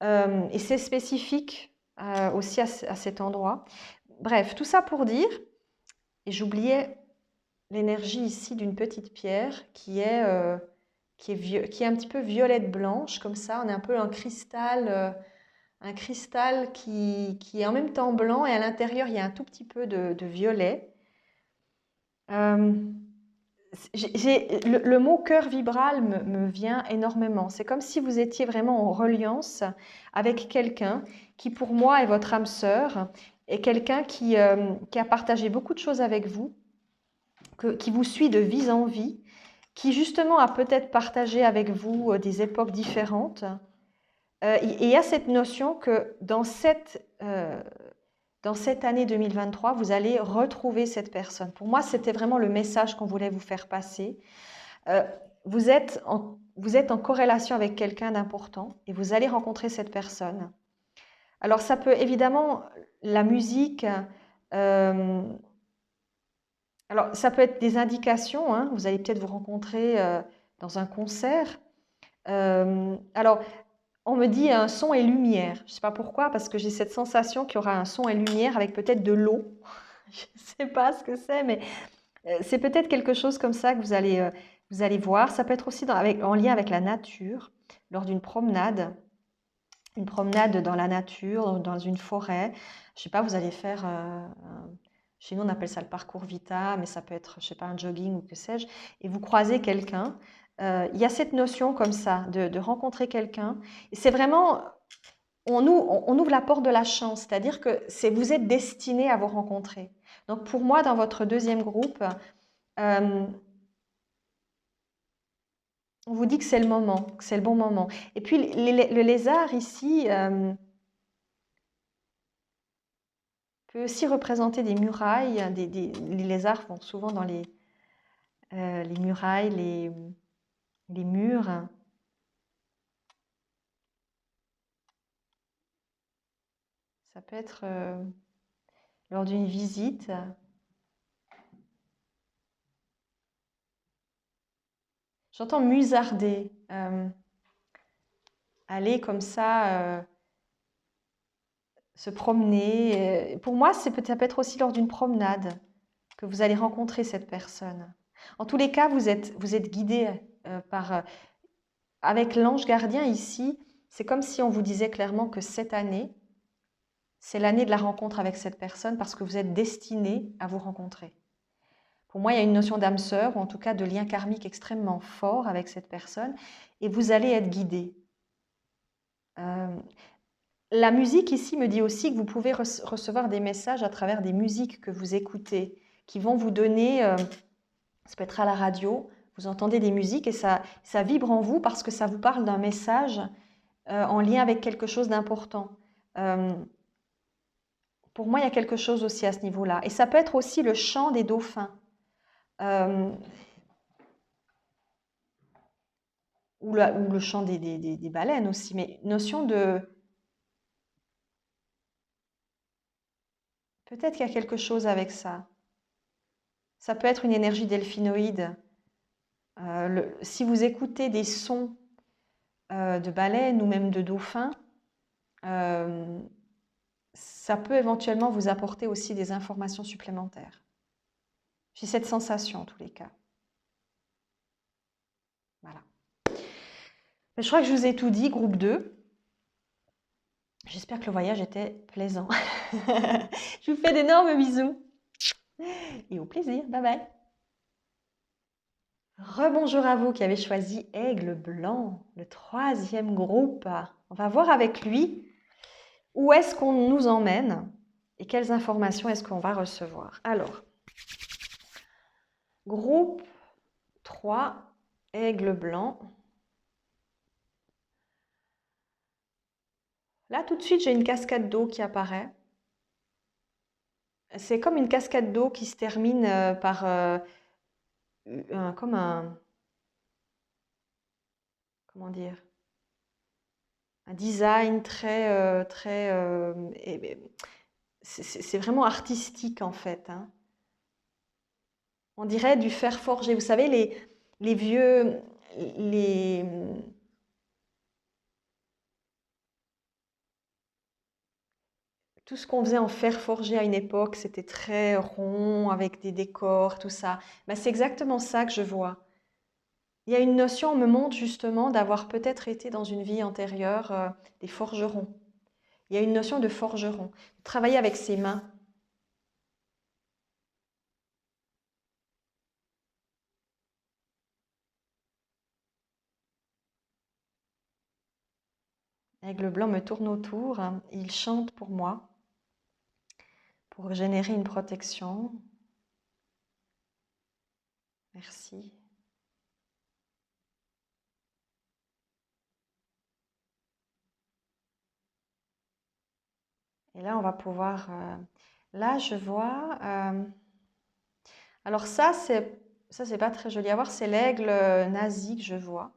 Et c'est spécifique aussi à cet endroit. Bref, tout ça pour dire, et j'oubliais l'énergie ici d'une petite pierre qui est un petit peu violette blanche, comme ça. On a un peu un cristal qui est en même temps blanc et à l'intérieur, il y a un tout petit peu de violet. Euh, le mot cœur vibral me vient énormément. C'est comme si vous étiez vraiment en reliance avec quelqu'un qui, pour moi, est votre âme sœur et quelqu'un qui a partagé beaucoup de choses avec vous, qui vous suit de vie en vie, qui justement a peut-être partagé avec vous des époques différentes. Et il y a cette notion que dans cette année 2023, vous allez retrouver cette personne. Pour moi, c'était vraiment le message qu'on voulait vous faire passer. Vous êtes en corrélation avec quelqu'un d'important et vous allez rencontrer cette personne. Alors, ça peut évidemment, la musique, alors ça peut être des indications, hein. Vous allez peut-être vous rencontrer dans un concert. Alors, on me dit un son et lumière. Je ne sais pas pourquoi, parce que j'ai cette sensation qu'il y aura un son et lumière avec peut-être de l'eau. Je ne sais pas ce que c'est, mais c'est peut-être quelque chose comme ça que vous allez voir. Ça peut être aussi en lien avec la nature, lors d'une promenade. Une promenade dans la nature, dans une forêt. Je ne sais pas, vous allez faire... chez nous, on appelle ça le parcours Vita, mais ça peut être, je ne sais pas, un jogging ou que sais-je. Et vous croisez quelqu'un. Il y a cette notion comme ça, de rencontrer quelqu'un. Et c'est vraiment... On ouvre la porte de la chance, c'est-à-dire que vous êtes destiné à vous rencontrer. Donc pour moi, dans votre deuxième groupe, on vous dit que c'est le moment, que c'est le bon moment. Et puis le lézard ici peut aussi représenter des murailles. Les lézards vont souvent dans les murailles, les murs. Ça peut être lors d'une visite. J'entends musarder, aller comme ça, se promener. Pour moi, ça peut être aussi lors d'une promenade que vous allez rencontrer cette personne. En tous les cas, vous êtes guidé avec l'ange gardien ici. C'est comme si on vous disait clairement que cette année, c'est l'année de la rencontre avec cette personne parce que vous êtes destiné à vous rencontrer. Pour moi, il y a une notion d'âme sœur, ou en tout cas de lien karmique extrêmement fort avec cette personne, et vous allez être guidé. La musique ici me dit aussi que vous pouvez recevoir des messages à travers des musiques que vous écoutez, qui vont vous donner, ça peut être à la radio, vous entendez des musiques et ça vibre en vous parce que ça vous parle d'un message en lien avec quelque chose d'important. Pour moi, il y a quelque chose aussi à ce niveau-là. Et ça peut être aussi le chant des dauphins. Ou le chant des baleines aussi, mais notion de... Peut-être qu'il y a quelque chose avec ça. Ça peut être une énergie delphinoïde. Si vous écoutez des sons de baleines ou même de dauphins, ça peut éventuellement vous apporter aussi des informations supplémentaires. J'ai cette sensation en tous les cas. Voilà. Je crois que je vous ai tout dit, groupe 2. J'espère que le voyage était plaisant. Je vous fais d'énormes bisous. Et au plaisir. Bye bye. Rebonjour à vous qui avez choisi Aigle Blanc, le troisième groupe. On va voir avec lui où est-ce qu'on nous emmène et quelles informations est-ce qu'on va recevoir. Alors, groupe 3, Aigle Blanc. Là, tout de suite, j'ai une cascade d'eau qui apparaît. C'est comme une cascade d'eau qui se termine par comme un, comment dire, un design c'est vraiment artistique en fait, hein. On dirait du fer forgé. Vous savez, les vieux, les, tout ce qu'on faisait en fer forgé à une époque, c'était très rond, avec des décors, tout ça. Ben, c'est exactement ça que je vois. Il y a une notion, on me montre justement d'avoir peut-être été dans une vie antérieure des forgerons. Il y a une notion de forgeron, de travailler avec ses mains. Aigle blanc me tourne autour, hein, il chante pour moi, pour générer une protection. Merci. Et là, on va pouvoir... là, je vois... alors ça, c'est pas très joli à voir. C'est l'aigle nazi que je vois.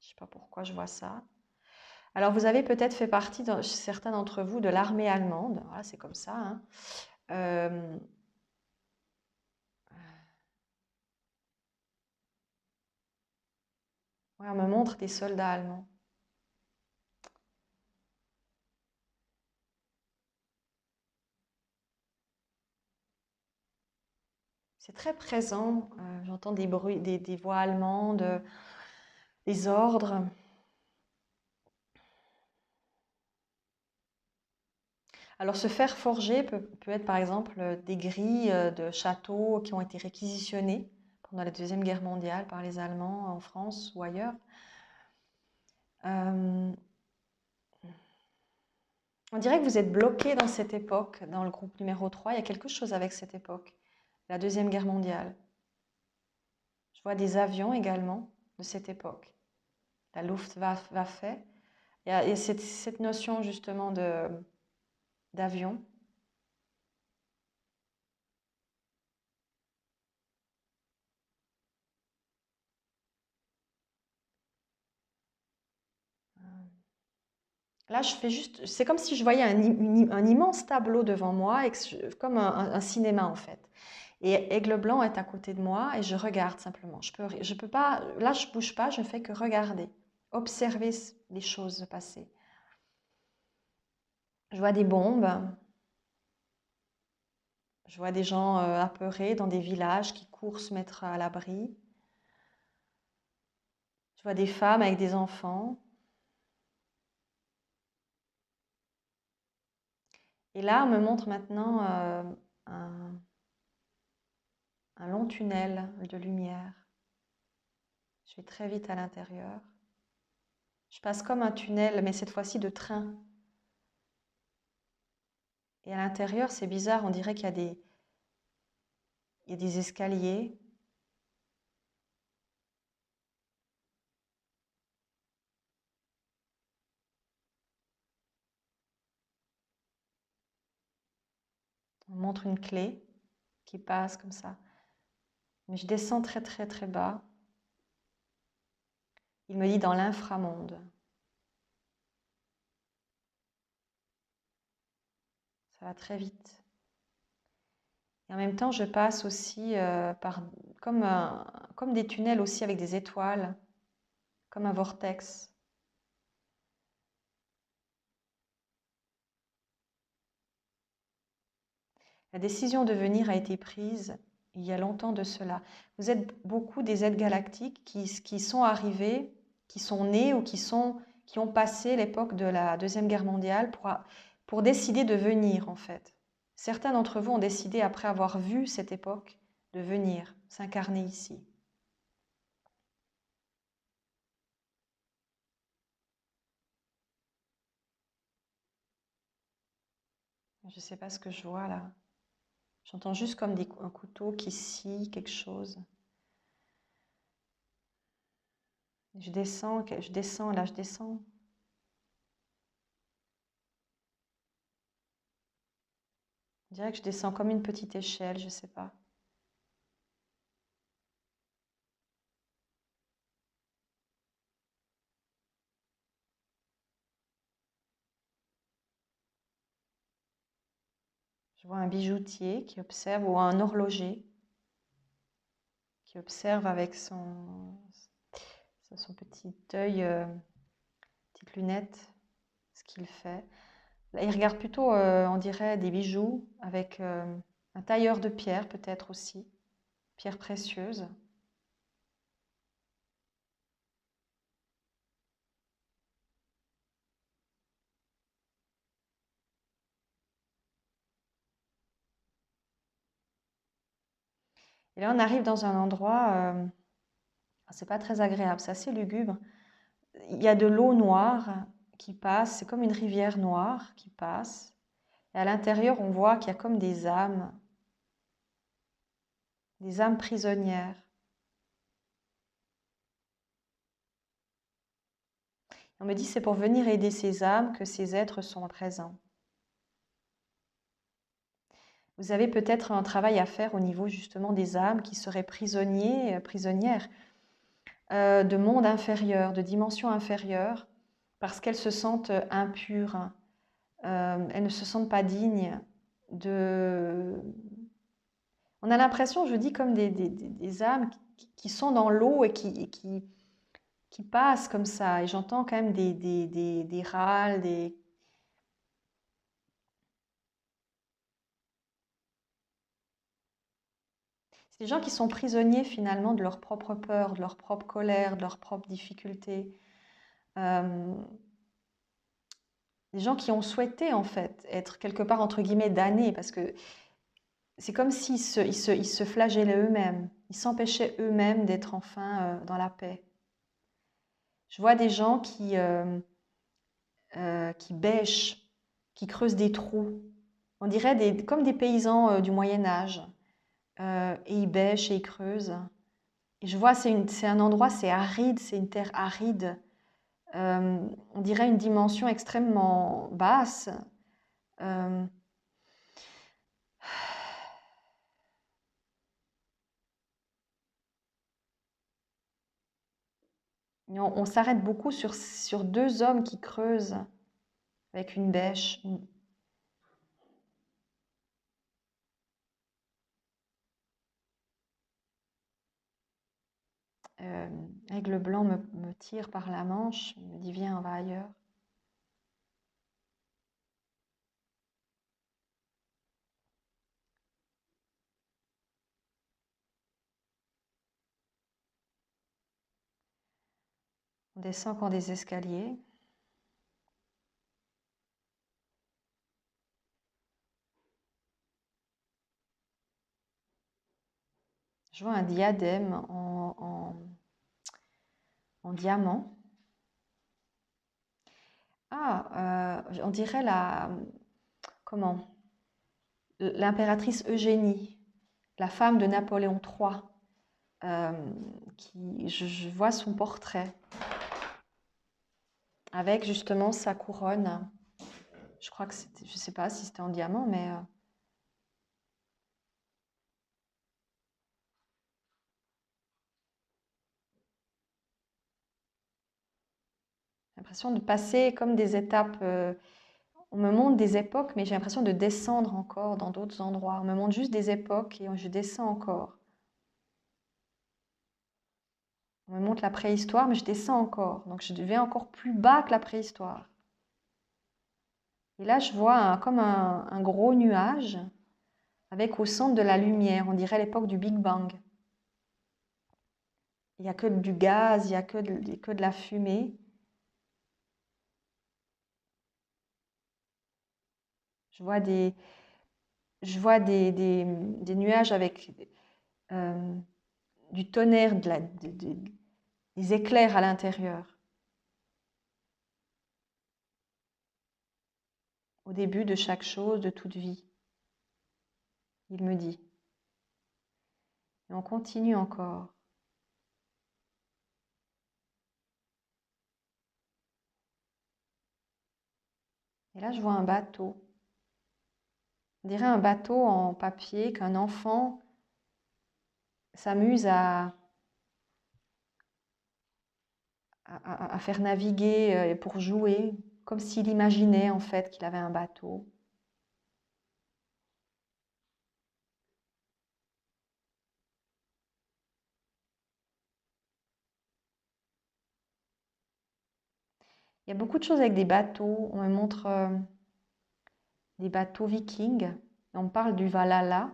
Je sais pas pourquoi je vois ça. Alors, vous avez peut-être fait partie, certains d'entre vous, de l'armée allemande. Voilà, c'est comme ça, hein. Euh, ouais, on me montre des soldats allemands. C'est très présent. J'entends des bruits, des voix allemandes, des ordres. Alors, ce fer forgé peut être par exemple des grilles de châteaux qui ont été réquisitionnées pendant la Deuxième Guerre mondiale par les Allemands en France ou ailleurs. Euh, on dirait que vous êtes bloqué dans cette époque, dans le groupe numéro 3. Il y a quelque chose avec cette époque, la Deuxième Guerre mondiale. Je vois des avions également de cette époque, la Luftwaffe. Il y a cette notion justement d'avion. Là, je fais juste, c'est comme si je voyais un immense tableau devant moi, comme un cinéma en fait. Et Aigle Blanc est à côté de moi et je regarde simplement. Je peux pas, là, je bouge pas, je ne fais que regarder, observer les choses se passer. Je vois des bombes, je vois des gens apeurés dans des villages qui courent se mettre à l'abri. Je vois des femmes avec des enfants. Et là, on me montre maintenant un, un long tunnel de lumière. Je vais très vite à l'intérieur. Je passe comme un tunnel, mais cette fois-ci de train. Et à l'intérieur, c'est bizarre, on dirait il y a des escaliers. On montre une clé qui passe comme ça. Mais je descends très très très bas. Il me dit dans l'inframonde. Ça va très vite. Et en même temps, je passe aussi comme, comme des tunnels aussi avec des étoiles, comme un vortex. La décision de venir a été prise il y a longtemps de cela. Vous êtes beaucoup des aides galactiques qui sont arrivés, qui sont nés ou qui ont passé l'époque de la Deuxième Guerre mondiale pour décider de venir en fait. Certains d'entre vous ont décidé, après avoir vu cette époque, de venir s'incarner ici. Je ne sais pas ce que je vois là. J'entends juste comme un couteau qui scie quelque chose. Je descends, là je descends. On dirait que je descends comme une petite échelle, je ne sais pas. Je vois un bijoutier qui observe, ou un horloger qui observe avec son petit œil, petite lunette, ce qu'il fait. Là, il regarde plutôt, on dirait, des bijoux avec un tailleur de pierre peut-être aussi, pierres précieuses. Et là, on arrive dans un endroit, c'est pas très agréable, c'est assez lugubre. Il y a de l'eau noire qui passe, c'est comme une rivière noire qui passe. Et à l'intérieur, on voit qu'il y a comme des âmes prisonnières. On me dit c'est pour venir aider ces âmes que ces êtres sont présents. Vous avez peut-être un travail à faire au niveau justement des âmes qui seraient prisonniers, prisonnières de mondes inférieurs, de dimensions inférieures, parce qu'elles se sentent impures, elles ne se sentent pas dignes de... On a l'impression, je dis, comme des âmes qui sont dans l'eau et qui passent comme ça. Et j'entends quand même des râles, C'est des gens qui sont prisonniers finalement de leur propre peur, de leur propre colère, de leurs propres difficultés. Euh, des gens qui ont souhaité en fait être quelque part entre guillemets damnés parce que c'est comme s'ils ils se flagellaient eux-mêmes, ils s'empêchaient eux-mêmes d'être enfin dans la paix. Je vois des gens qui bêchent, qui creusent des trous. On dirait comme des paysans du Moyen Âge. Et ils bêchent et ils creusent. Et je vois, c'est un endroit, c'est aride, c'est une terre aride. On dirait une dimension extrêmement basse. Euh, on s'arrête beaucoup sur deux hommes qui creusent avec une bêche. Euh, Aigle blanc me tire par la manche, il me dit viens, on va ailleurs. On descend encore des escaliers. Je vois un diadème en diamant. Ah, on dirait comment? L'impératrice Eugénie, la femme de Napoléon III, euh, je vois son portrait avec justement sa couronne. Je crois que c'était, je sais pas si c'était en diamant, mais j'ai l'impression de passer comme des étapes. On me montre des époques, mais j'ai l'impression de descendre encore dans d'autres endroits. On me montre juste des époques et je descends encore. On me montre la préhistoire, mais je descends encore. Donc je deviens encore plus bas que la préhistoire. Et là, je vois comme un gros nuage avec au centre de la lumière. On dirait l'époque du Big Bang. Il n'y a que du gaz, il n'y a que de la fumée. Je vois des nuages avec euh, du tonnerre, des éclairs à l'intérieur. Au début de chaque chose, de toute vie, il me dit. Et on continue encore. Et là, je vois un bateau. On dirait un bateau en papier qu'un enfant s'amuse à faire naviguer pour jouer, comme s'il imaginait en fait qu'il avait un bateau. Il y a beaucoup de choses avec des bateaux. On me montre des bateaux vikings. On parle du Valhalla.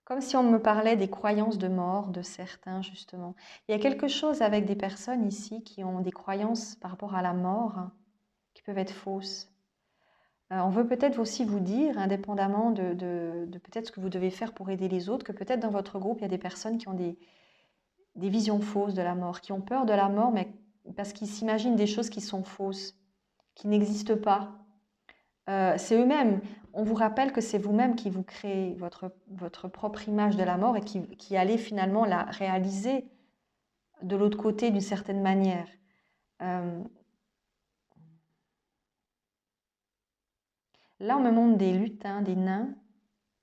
Comme si on me parlait des croyances de mort de certains, justement. Il y a quelque chose avec des personnes ici qui ont des croyances par rapport à la mort qui peuvent être fausses. On veut peut-être aussi vous dire, indépendamment de peut-être ce que vous devez faire pour aider les autres, que peut-être dans votre groupe, il y a des personnes qui ont des visions fausses de la mort, qui ont peur de la mort, mais parce qu'ils s'imaginent des choses qui sont fausses, qui n'existent pas. C'est eux-mêmes. On vous rappelle que c'est vous-même qui vous créez votre propre image de la mort et qui allez finalement la réaliser de l'autre côté d'une certaine manière. Là, on me montre des lutins, des nains.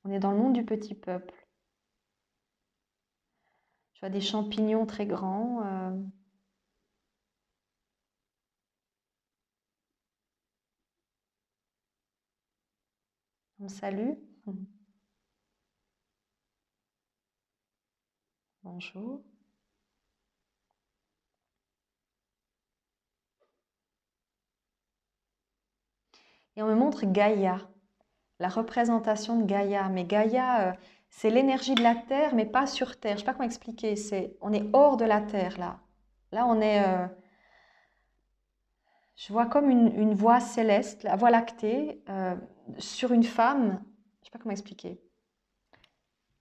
On est dans le monde du petit peuple. Je vois des champignons très grands. On me salue. Bonjour. Et on me montre Gaïa, la représentation de Gaïa. Mais Gaïa, c'est l'énergie de la Terre, mais pas sur Terre. Je ne sais pas comment expliquer. On est hors de la Terre, là. Là, on est... je vois comme une voie céleste, la voie lactée, sur une femme. Je ne sais pas comment expliquer.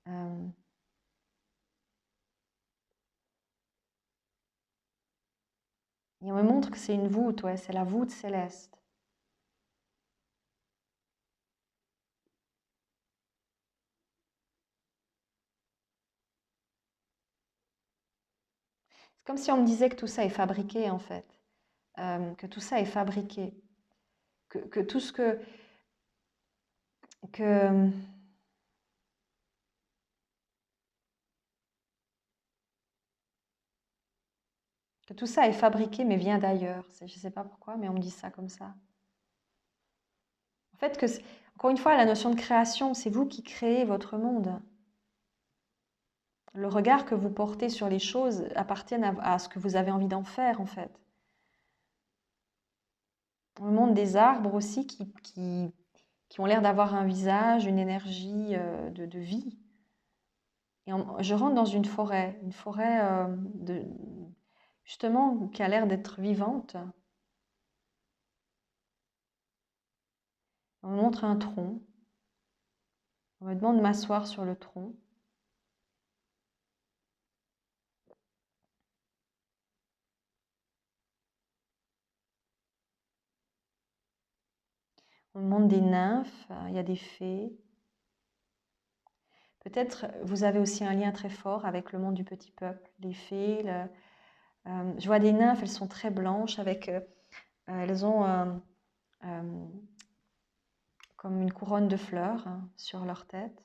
Et on me montre que c'est une voûte, ouais, c'est la voûte céleste. C'est comme si on me disait que tout ça est fabriqué, en fait. Que tout ça est fabriqué. Que tout ce que, que tout ça est fabriqué, mais vient d'ailleurs. Je ne sais pas pourquoi, mais on me dit ça comme ça. En fait, encore une fois, la notion de création, c'est vous qui créez votre monde. Le regard que vous portez sur les choses appartient à ce que vous avez envie d'en faire, en fait. On me montre des arbres aussi qui ont l'air d'avoir un visage, une énergie de vie. Et je rentre dans une forêt justement qui a l'air d'être vivante. On me montre un tronc. On me demande de m'asseoir sur le tronc. On me montre des nymphes, il y a des fées. Peut-être vous avez aussi un lien très fort avec le monde du petit peuple, les fées. Je vois des nymphes, elles sont très blanches, elles ont comme une couronne de fleurs sur leur tête.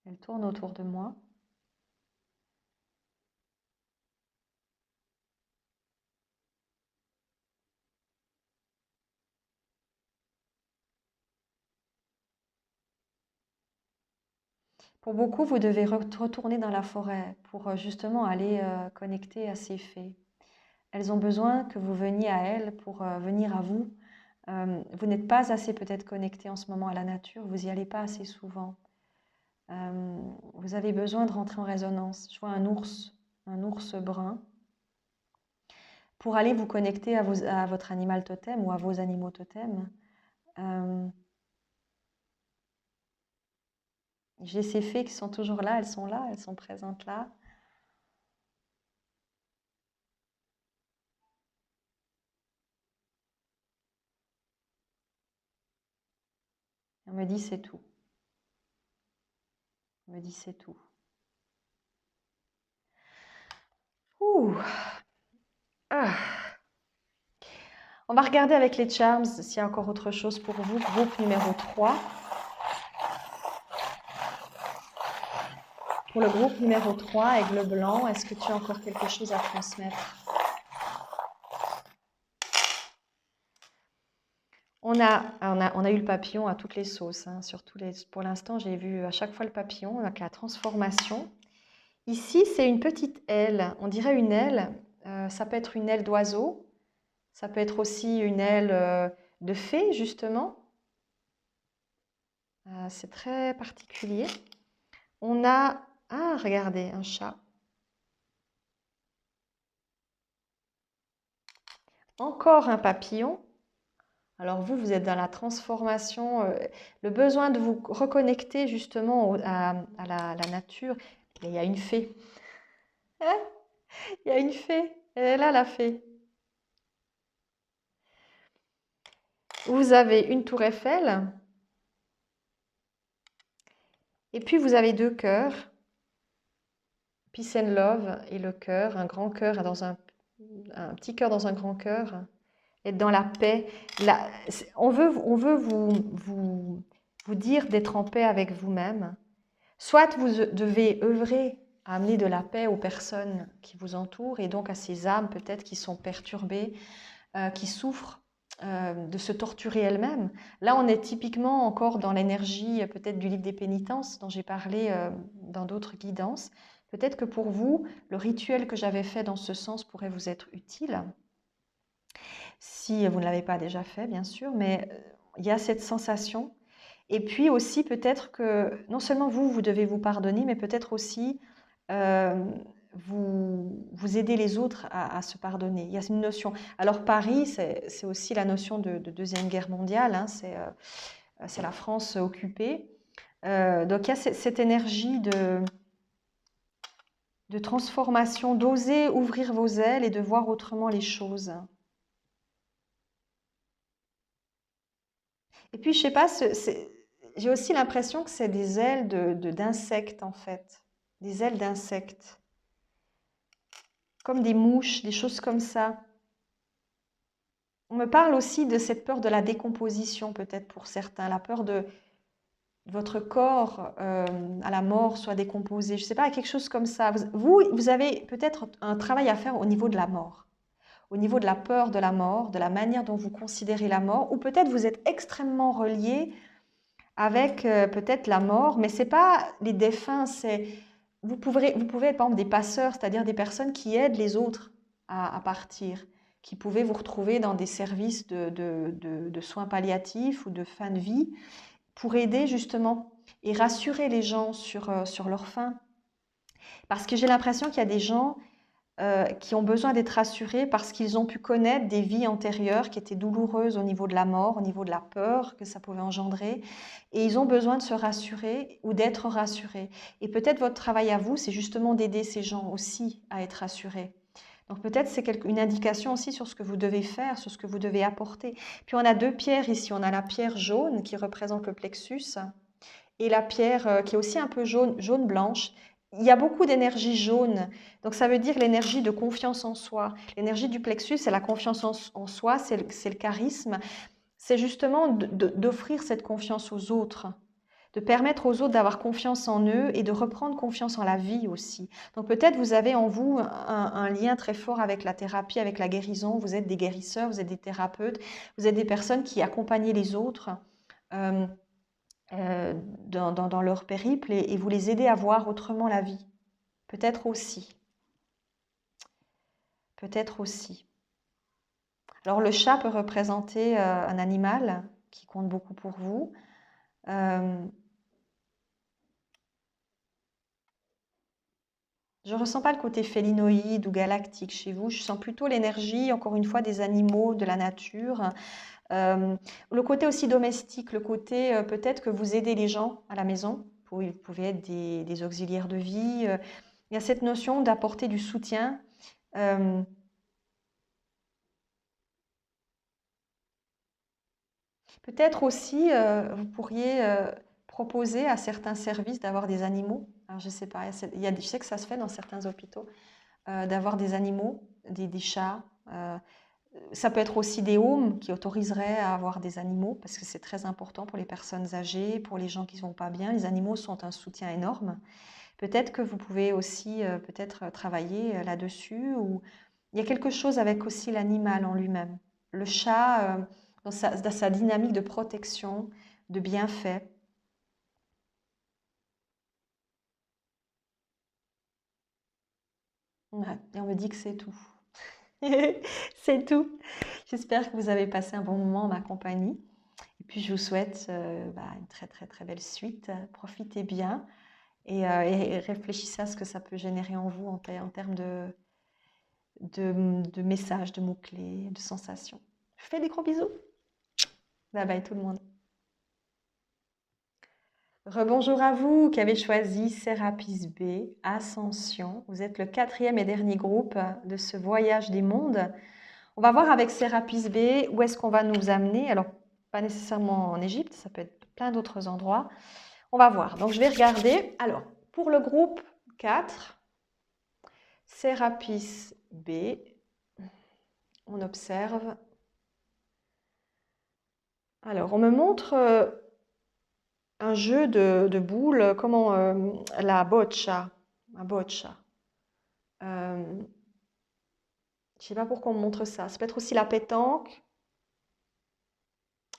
Elles tournent autour de moi. Pour beaucoup, vous devez retourner dans la forêt pour justement aller connecter à ces fées. Elles ont besoin que vous veniez à elles pour venir à vous. Vous n'êtes pas assez peut-être connecté en ce moment à la nature, vous n'y allez pas assez souvent. Vous avez besoin de rentrer en résonance. Je vois un ours brun. Pour aller vous connecter à votre animal totem ou à vos animaux totems, j'ai ces fées qui sont toujours là, elles sont présentes là. On me dit c'est tout. On me dit c'est tout. Ouh. Ah. On va regarder avec les charms s'il y a encore autre chose pour vous. Groupe numéro 3. Pour le groupe numéro 3, Aigle Blanc, est-ce que tu as encore quelque chose à transmettre? On a eu le papillon à toutes les sauces, hein, pour l'instant, j'ai vu à chaque fois le papillon avec la transformation. Ici, c'est une petite aile. On dirait une aile. Ça peut être une aile d'oiseau. Ça peut être aussi une aile de fée, justement. C'est très particulier. On a... Ah, regardez, un chat. Encore un papillon. Alors vous êtes dans la transformation, le besoin de vous reconnecter justement à la nature. Et il y a une fée. Hein. Il y a une fée. Elle est là, la fée. Vous avez une tour Eiffel. Et puis vous avez deux cœurs. Peace and Love et le cœur, un grand cœur dans un petit cœur dans un grand cœur. Être dans la paix. On veut vous dire d'être en paix avec vous-même. Soit vous devez œuvrer à amener de la paix aux personnes qui vous entourent et donc à ces âmes peut-être qui sont perturbées, qui souffrent de se torturer elles-mêmes. Là, on est typiquement encore dans l'énergie peut-être du livre des pénitences dont j'ai parlé dans d'autres guidances. Peut-être que pour vous, le rituel que j'avais fait dans ce sens pourrait vous être utile. Si vous ne l'avez pas déjà fait, bien sûr, mais il y a cette sensation. Et puis aussi, peut-être que non seulement vous devez vous pardonner, mais peut-être aussi vous aider les autres à se pardonner. Il y a une notion. Alors Paris, c'est aussi la notion de Deuxième Guerre mondiale, hein, c'est la France occupée. Donc il y a cette énergie de transformation, d'oser ouvrir vos ailes et de voir autrement les choses. Et puis, je sais pas, j'ai aussi l'impression que c'est des ailes d'insectes, en fait. Des ailes d'insectes. Comme des mouches, des choses comme ça. On me parle aussi de cette peur de la décomposition, peut-être pour certains. La peur de votre corps à la mort soit décomposé. Je ne sais pas, quelque chose comme ça. Vous avez peut-être un travail à faire au niveau de la mort. Au niveau de la peur de la mort, de la manière dont vous considérez la mort. Ou peut-être vous êtes extrêmement relié avec peut-être la mort, mais ce n'est pas les défunts, vous pouvez être par exemple des passeurs, c'est-à-dire des personnes qui aident les autres à partir, qui pouvaient vous retrouver dans des services de soins palliatifs ou de fin de vie pour aider justement et rassurer les gens sur leur fin. Parce que j'ai l'impression qu'il y a des gens qui ont besoin d'être rassurés parce qu'ils ont pu connaître des vies antérieures qui étaient douloureuses au niveau de la mort, au niveau de la peur que ça pouvait engendrer. Et ils ont besoin de se rassurer ou d'être rassurés. Et peut-être votre travail à vous, c'est justement d'aider ces gens aussi à être rassurés. Donc peut-être c'est une indication aussi sur ce que vous devez faire, sur ce que vous devez apporter. Puis on a deux pierres ici. On a la pierre jaune qui représente le plexus et la pierre qui est aussi un peu jaune-blanche. Il y a beaucoup d'énergie jaune, donc ça veut dire l'énergie de confiance en soi. L'énergie du plexus, c'est la confiance en soi, c'est le charisme. C'est justement d'offrir cette confiance aux autres, de permettre aux autres d'avoir confiance en eux et de reprendre confiance en la vie aussi. Donc peut-être vous avez en vous un lien très fort avec la thérapie, avec la guérison. Vous êtes des guérisseurs, vous êtes des thérapeutes, vous êtes des personnes qui accompagnent les autres. Dans leur périple et vous les aider à voir autrement la vie. Peut-être aussi. Peut-être aussi. Alors le chat peut représenter un animal qui compte beaucoup pour vous. Je ne ressens pas le côté félinoïde ou galactique chez vous. Je sens plutôt l'énergie, encore une fois, des animaux, de la nature. Le côté aussi domestique, le côté peut-être que vous aidez les gens à la maison. Vous pouvez être des auxiliaires de vie. Il y a cette notion d'apporter du soutien. Peut-être aussi, vous pourriez proposer à certains services d'avoir des animaux. Alors, je ne sais pas, je sais que ça se fait dans certains hôpitaux, d'avoir des animaux, des chats. Ça peut être aussi des homes qui autoriseraient à avoir des animaux, parce que c'est très important pour les personnes âgées, pour les gens qui ne vont pas bien. Les animaux sont un soutien énorme. Peut-être que vous pouvez aussi peut-être travailler là-dessus. Ou... Il y a quelque chose avec aussi l'animal en lui-même. Le chat, dans sa dynamique de protection, de bienfait. Ouais, et on me dit que c'est tout. C'est tout. J'espère que vous avez passé un bon moment en ma compagnie. Et puis, je vous souhaite une très, très, très belle suite. Profitez bien et réfléchissez à ce que ça peut générer en vous en termes de messages, de mots-clés, de sensations. Je vous fais des gros bisous. Bye bye tout le monde. Rebonjour à vous qui avez choisi Serapis B, Ascension. Vous êtes le 4e et dernier groupe de ce voyage des mondes. On va voir avec Serapis B où est-ce qu'on va nous amener. Alors, pas nécessairement en Égypte, ça peut être plein d'autres endroits. On va voir. Donc, je vais regarder. Alors, pour le groupe 4, Serapis B, on observe. Alors, on me montre un jeu de boules, comment la boccia. La boccia. Je ne sais pas pourquoi on me montre ça. Ça peut être aussi la pétanque,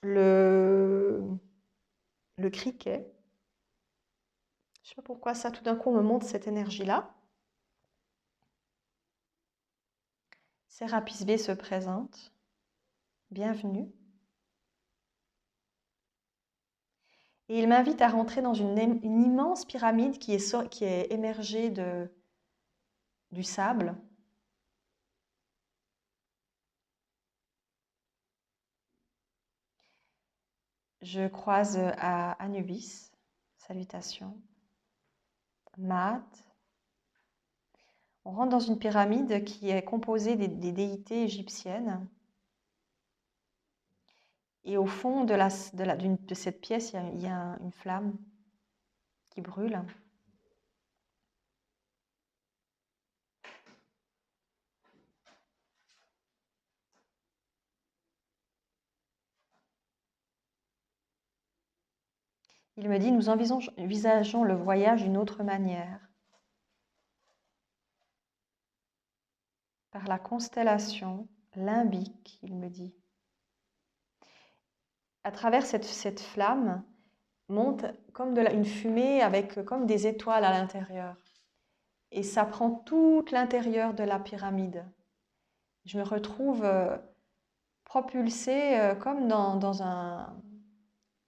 le cricket. Je ne sais pas pourquoi ça, tout d'un coup, on me montre cette énergie-là. Serapis B se présente. Bienvenue. Et il m'invite à rentrer dans une immense pyramide qui est émergée du sable. Je croise à Anubis. Salutations. Maat. On rentre dans une pyramide qui est composée des déités égyptiennes. Et au fond de cette pièce, il y a une flamme qui brûle. Il me dit, nous envisageons le voyage d'une autre manière. Par la constellation limbique, il me dit. À travers cette flamme, monte comme une fumée avec comme des étoiles à l'intérieur. Et ça prend tout l'intérieur de la pyramide. Je me retrouve propulsée comme dans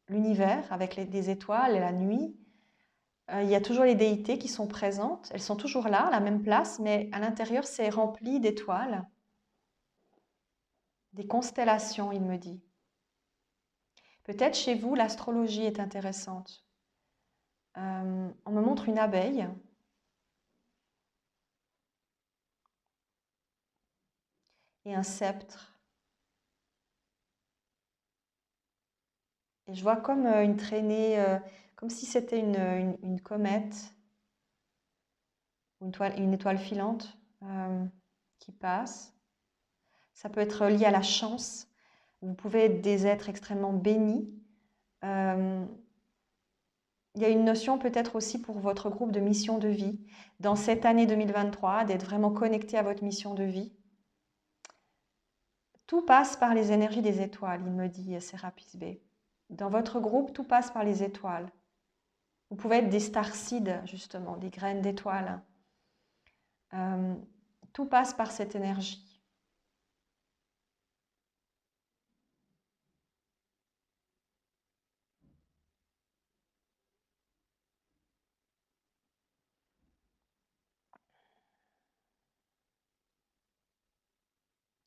l'univers avec des étoiles et la nuit. Il y a toujours les déités qui sont présentes. Elles sont toujours là, à la même place, mais à l'intérieur, c'est rempli d'étoiles. Des constellations, il me dit. Peut-être chez vous, l'astrologie est intéressante. On me montre une abeille. Et un sceptre. Et je vois comme une traînée, comme si c'était une comète ou une étoile filante qui passe. Ça peut être lié à la chance. Vous pouvez être des êtres extrêmement bénis. Il y a une notion peut-être aussi pour votre groupe de mission de vie. Dans cette année 2023, d'être vraiment connecté à votre mission de vie. Tout passe par les énergies des étoiles, il me dit Serapis B. Dans votre groupe, tout passe par les étoiles. Vous pouvez être des starseeds, justement, des graines d'étoiles. Tout passe par cette énergie.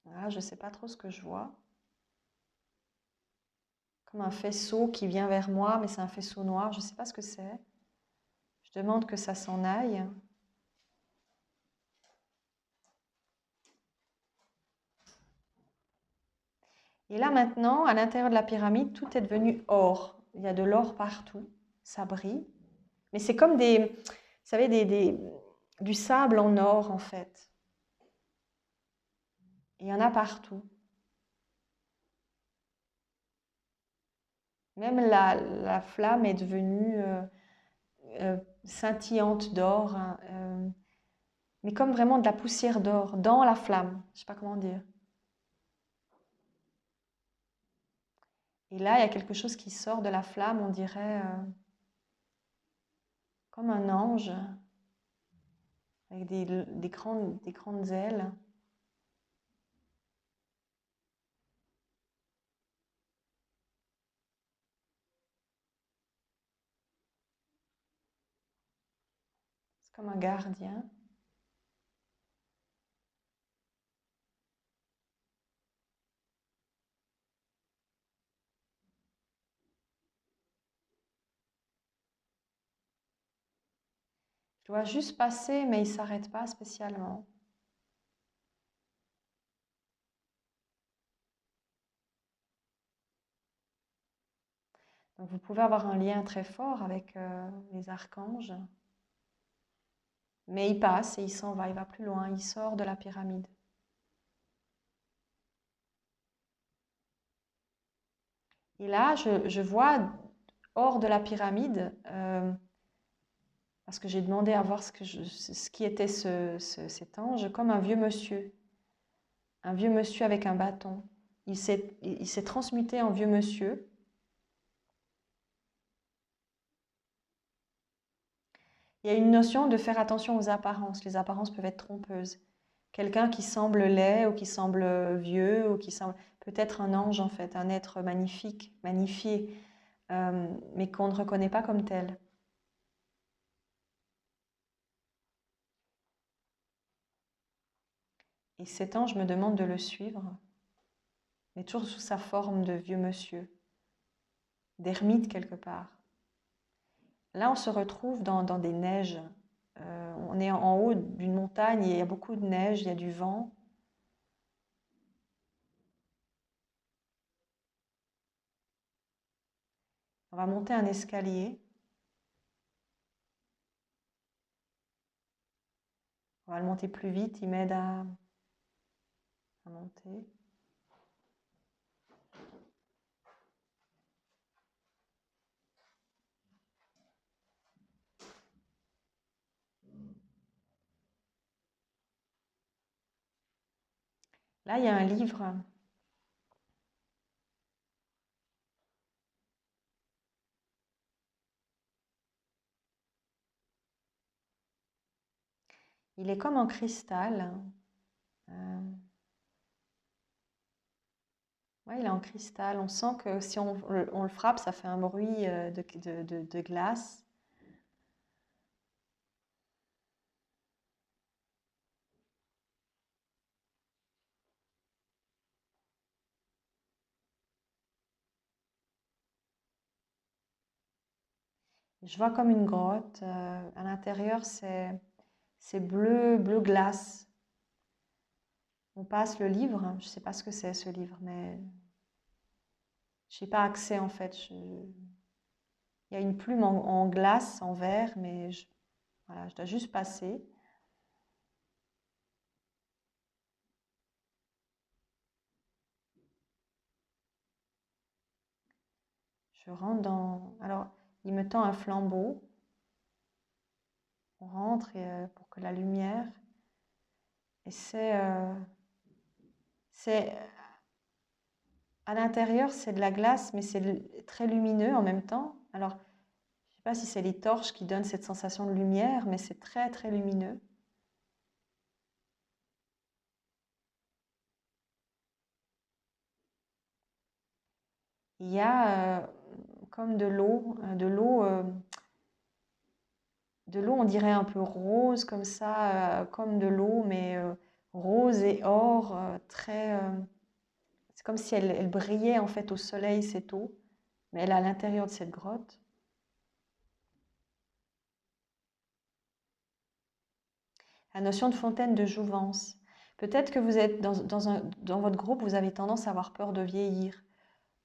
Voilà, je ne sais pas trop ce que je vois. Comme un faisceau qui vient vers moi, mais c'est un faisceau noir, je ne sais pas ce que c'est. Je demande que ça s'en aille. Et là maintenant, à l'intérieur de la pyramide, tout est devenu or. Il y a de l'or partout, ça brille. Mais c'est comme vous savez, du sable en or en fait. Il y en a partout. Même la flamme est devenue scintillante d'or, hein, mais comme vraiment de la poussière d'or dans la flamme. Je ne sais pas comment dire. Et là, il y a quelque chose qui sort de la flamme, on dirait comme un ange, avec des grandes ailes. C'est comme un gardien. Je dois juste passer, mais il ne s'arrête pas spécialement. Donc vous pouvez avoir un lien très fort avec les archanges. Mais il passe et il s'en va, il va plus loin, il sort de la pyramide. Et là, je vois hors de la pyramide, parce que j'ai demandé à voir ce qui était cet ange, comme un vieux monsieur avec un bâton. Il s'est transmuté en vieux monsieur. Il y a une notion de faire attention aux apparences. Les apparences peuvent être trompeuses. Quelqu'un qui semble laid ou qui semble vieux ou qui semble peut-être un ange en fait, un être magnifique, magnifié, mais qu'on ne reconnaît pas comme tel. Et cet ange me demande de le suivre, mais toujours sous sa forme de vieux monsieur, d'ermite quelque part. Là, on se retrouve dans des neiges. On est en haut d'une montagne et il y a beaucoup de neige, il y a du vent. On va monter un escalier. On va le monter plus vite, il m'aide à monter. Là, il y a un livre. Il est comme en cristal. Euh, ouais, il est en cristal. On sent que si on le frappe, ça fait un bruit de glace. Je vois comme une grotte. À l'intérieur, c'est bleu, bleu glace. On passe le livre. Je ne sais pas ce que c'est ce livre, mais je n'ai pas accès en fait. Il y a une plume en glace, en verre, mais voilà, je dois juste passer. Je rentre dans... Alors, il me tend un flambeau. On rentre pour que la lumière... Et c'est à l'intérieur, c'est de la glace, mais c'est très lumineux en même temps. Alors, je ne sais pas si c'est les torches qui donnent cette sensation de lumière, mais c'est très, très lumineux. Il y a comme de l'eau, on dirait un peu rose, comme ça, comme de l'eau, mais rose et or, c'est comme si elle brillait en fait au soleil, cette eau, mais elle est à l'intérieur de cette grotte. La notion de fontaine de jouvence. Peut-être que vous êtes dans votre groupe, vous avez tendance à avoir peur de vieillir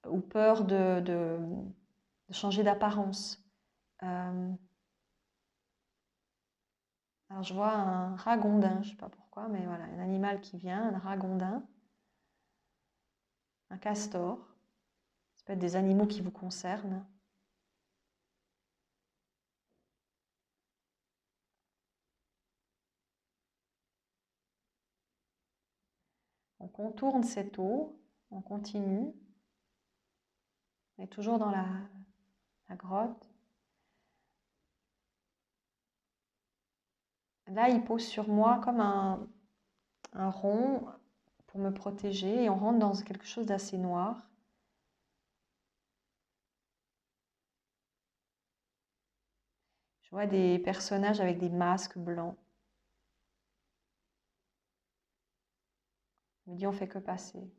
ou peur de changer d'apparence. Euh, alors je vois un ragondin, je ne sais pas pourquoi, mais voilà, un animal qui vient, un ragondin, un castor. Ça peut être des animaux qui vous concernent. On contourne cette eau, on continue. On est toujours dans la grotte. Là, il pose sur moi comme un rond pour me protéger et on rentre dans quelque chose d'assez noir. Je vois des personnages avec des masques blancs. Je me dis, on fait que passer.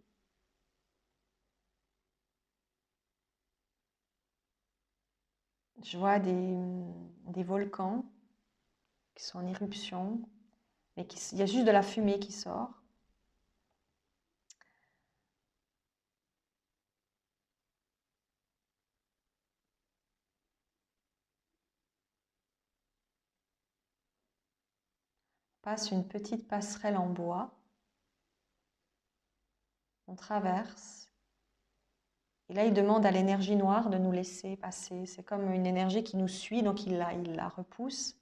Je vois des volcans qui sont en éruption, mais il y a juste de la fumée qui sort. On passe une petite passerelle en bois. On traverse. Et là, il demande à l'énergie noire de nous laisser passer. C'est comme une énergie qui nous suit, donc il la repousse.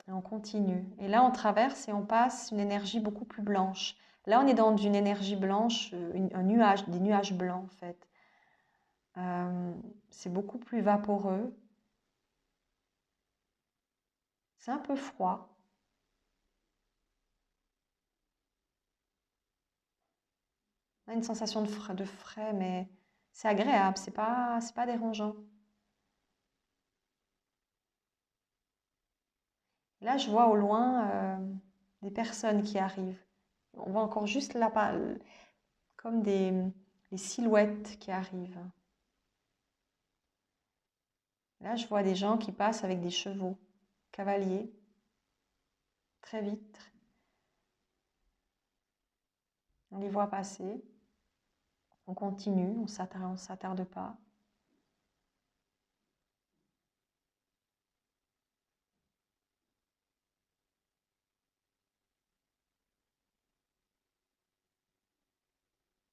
Et on continue. Et là, on traverse et on passe une énergie beaucoup plus blanche. Là, on est dans une énergie blanche, un nuage, des nuages blancs en fait. C'est beaucoup plus vaporeux. C'est un peu froid. On a une sensation de frais, mais c'est agréable, c'est pas dérangeant. Là, je vois au loin des personnes qui arrivent. On voit encore juste là-bas, comme des silhouettes qui arrivent. Là, je vois des gens qui passent avec des chevaux, cavaliers, très vite. On les voit passer. On continue, on ne s'attarde pas.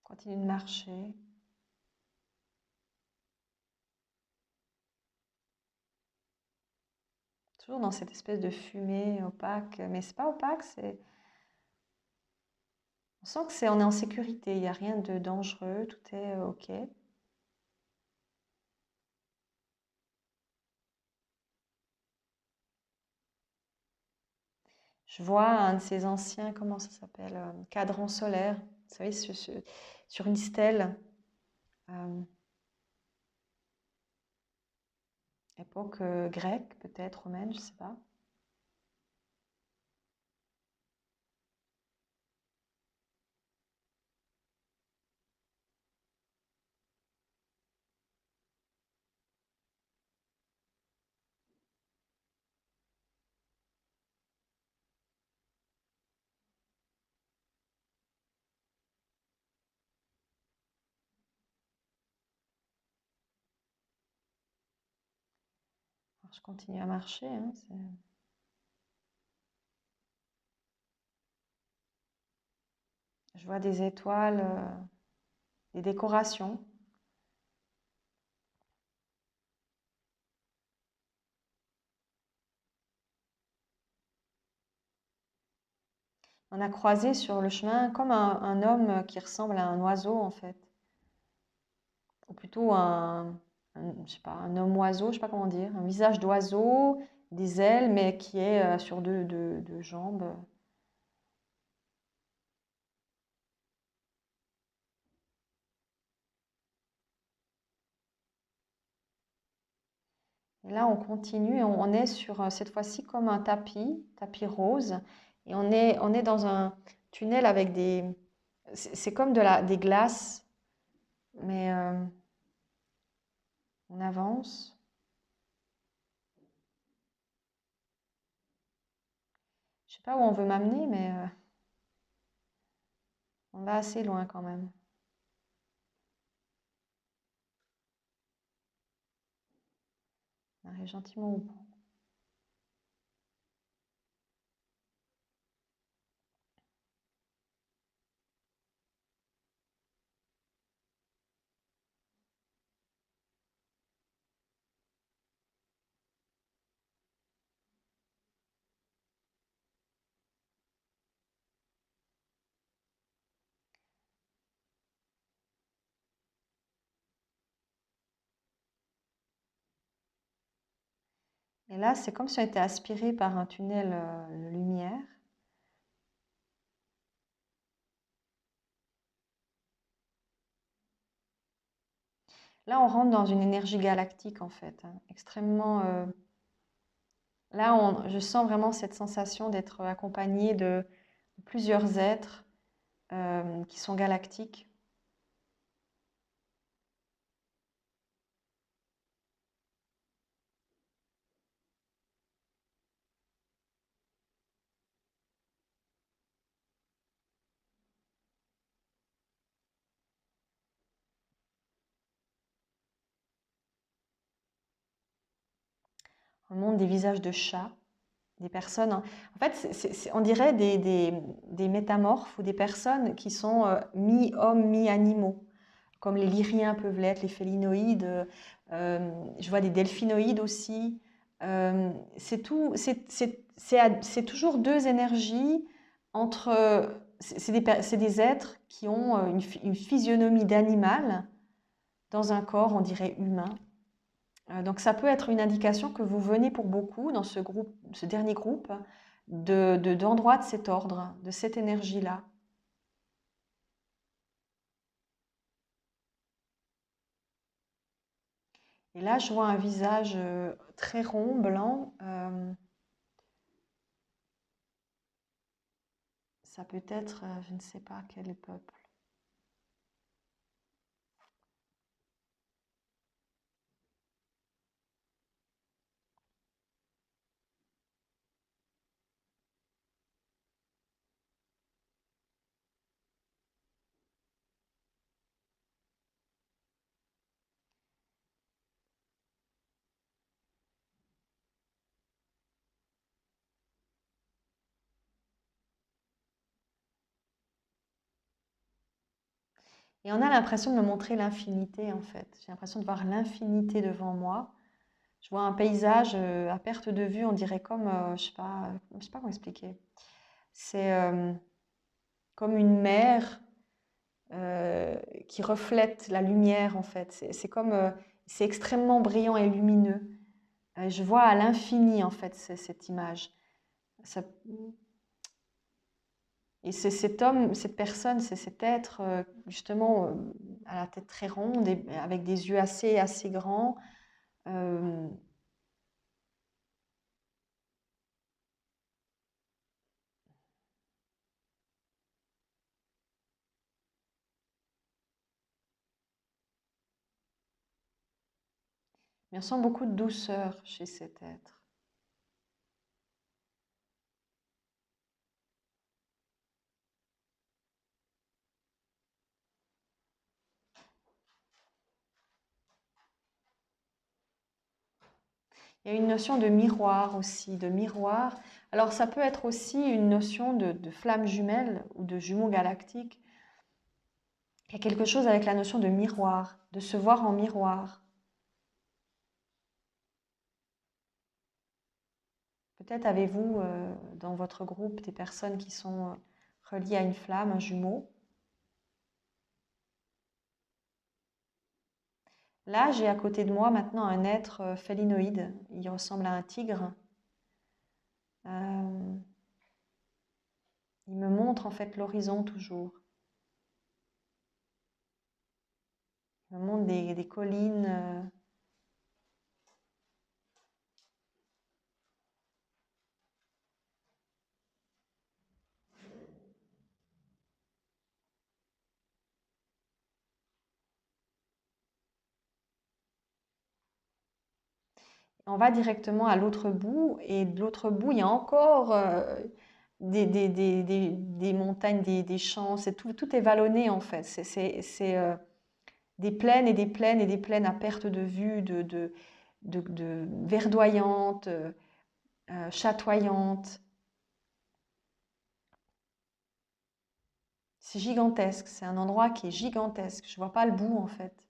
On continue de marcher. Toujours dans cette espèce de fumée opaque. Mais c'est pas opaque, c'est... On sent on est en sécurité, il n'y a rien de dangereux, tout est OK. Je vois un de ces anciens, comment ça s'appelle, cadran solaire, vous savez, sur une stèle, euh, époque grecque, peut-être romaine, je ne sais pas. Alors, je continue à marcher, hein, je vois des étoiles, des décorations. On a croisé sur le chemin comme un homme qui ressemble à un oiseau en fait, ou plutôt je sais pas, un homme oiseau, je sais pas comment dire, un visage d'oiseau, des ailes, mais qui est sur deux jambes. Et là, on continue et on est sur cette fois-ci comme un tapis rose, et on est dans un tunnel avec c'est comme des glaces, mais on avance. Je sais pas où on veut m'amener, mais on va assez loin quand même. On arrive gentiment au bout. Et là, c'est comme si on était aspiré par un tunnel de lumière. Là, on rentre dans une énergie galactique, en fait, hein, extrêmement... là, je sens vraiment cette sensation d'être accompagné de plusieurs êtres qui sont galactiques. On montre des visages de chats, des personnes. En fait, on dirait des métamorphes ou des personnes qui sont mi-hommes, mi-animaux, comme les lyriens peuvent l'être, les félinoïdes. Je vois des delphinoïdes aussi. C'est tout, c'est toujours deux énergies entre. C'est des êtres qui ont une physionomie d'animal dans un corps, on dirait humain. Donc ça peut être une indication que vous venez pour beaucoup dans ce groupe, ce dernier groupe, d'endroits de cet ordre, de cette énergie-là. Et là, je vois un visage très rond, blanc. Ça peut être, je ne sais pas quel peuple. Et on a l'impression de me montrer l'infinité, en fait. J'ai l'impression de voir l'infinité devant moi. Je vois un paysage à perte de vue, on dirait comme, je sais pas comment expliquer. C'est comme une mer qui reflète la lumière en fait. C'est comme, c'est extrêmement brillant et lumineux. Je vois à l'infini en fait cette image. Ça- et c'est cet homme, cette personne, c'est cet être justement à la tête très ronde et avec des yeux assez grands. euh, mais on sent beaucoup de douceur chez cet être. Il y a une notion de miroir aussi, de miroir. Alors ça peut être aussi une notion de flamme jumelle ou de jumeaux galactiques. Il y a quelque chose avec la notion de miroir, de se voir en miroir. Peut-être avez-vous dans votre groupe des personnes qui sont reliées à une flamme, un jumeau. Là, j'ai à côté de moi maintenant un être félinoïde. Il ressemble à un tigre. Euh, il me montre en fait l'horizon toujours. Il me montre des collines. On va directement à l'autre bout et de l'autre bout, il y a encore des montagnes, des champs. Tout est vallonné en fait. C'est des plaines et des plaines et des plaines à perte de vue, de verdoyantes, chatoyantes. C'est gigantesque. C'est un endroit qui est gigantesque. Je vois pas le bout en fait.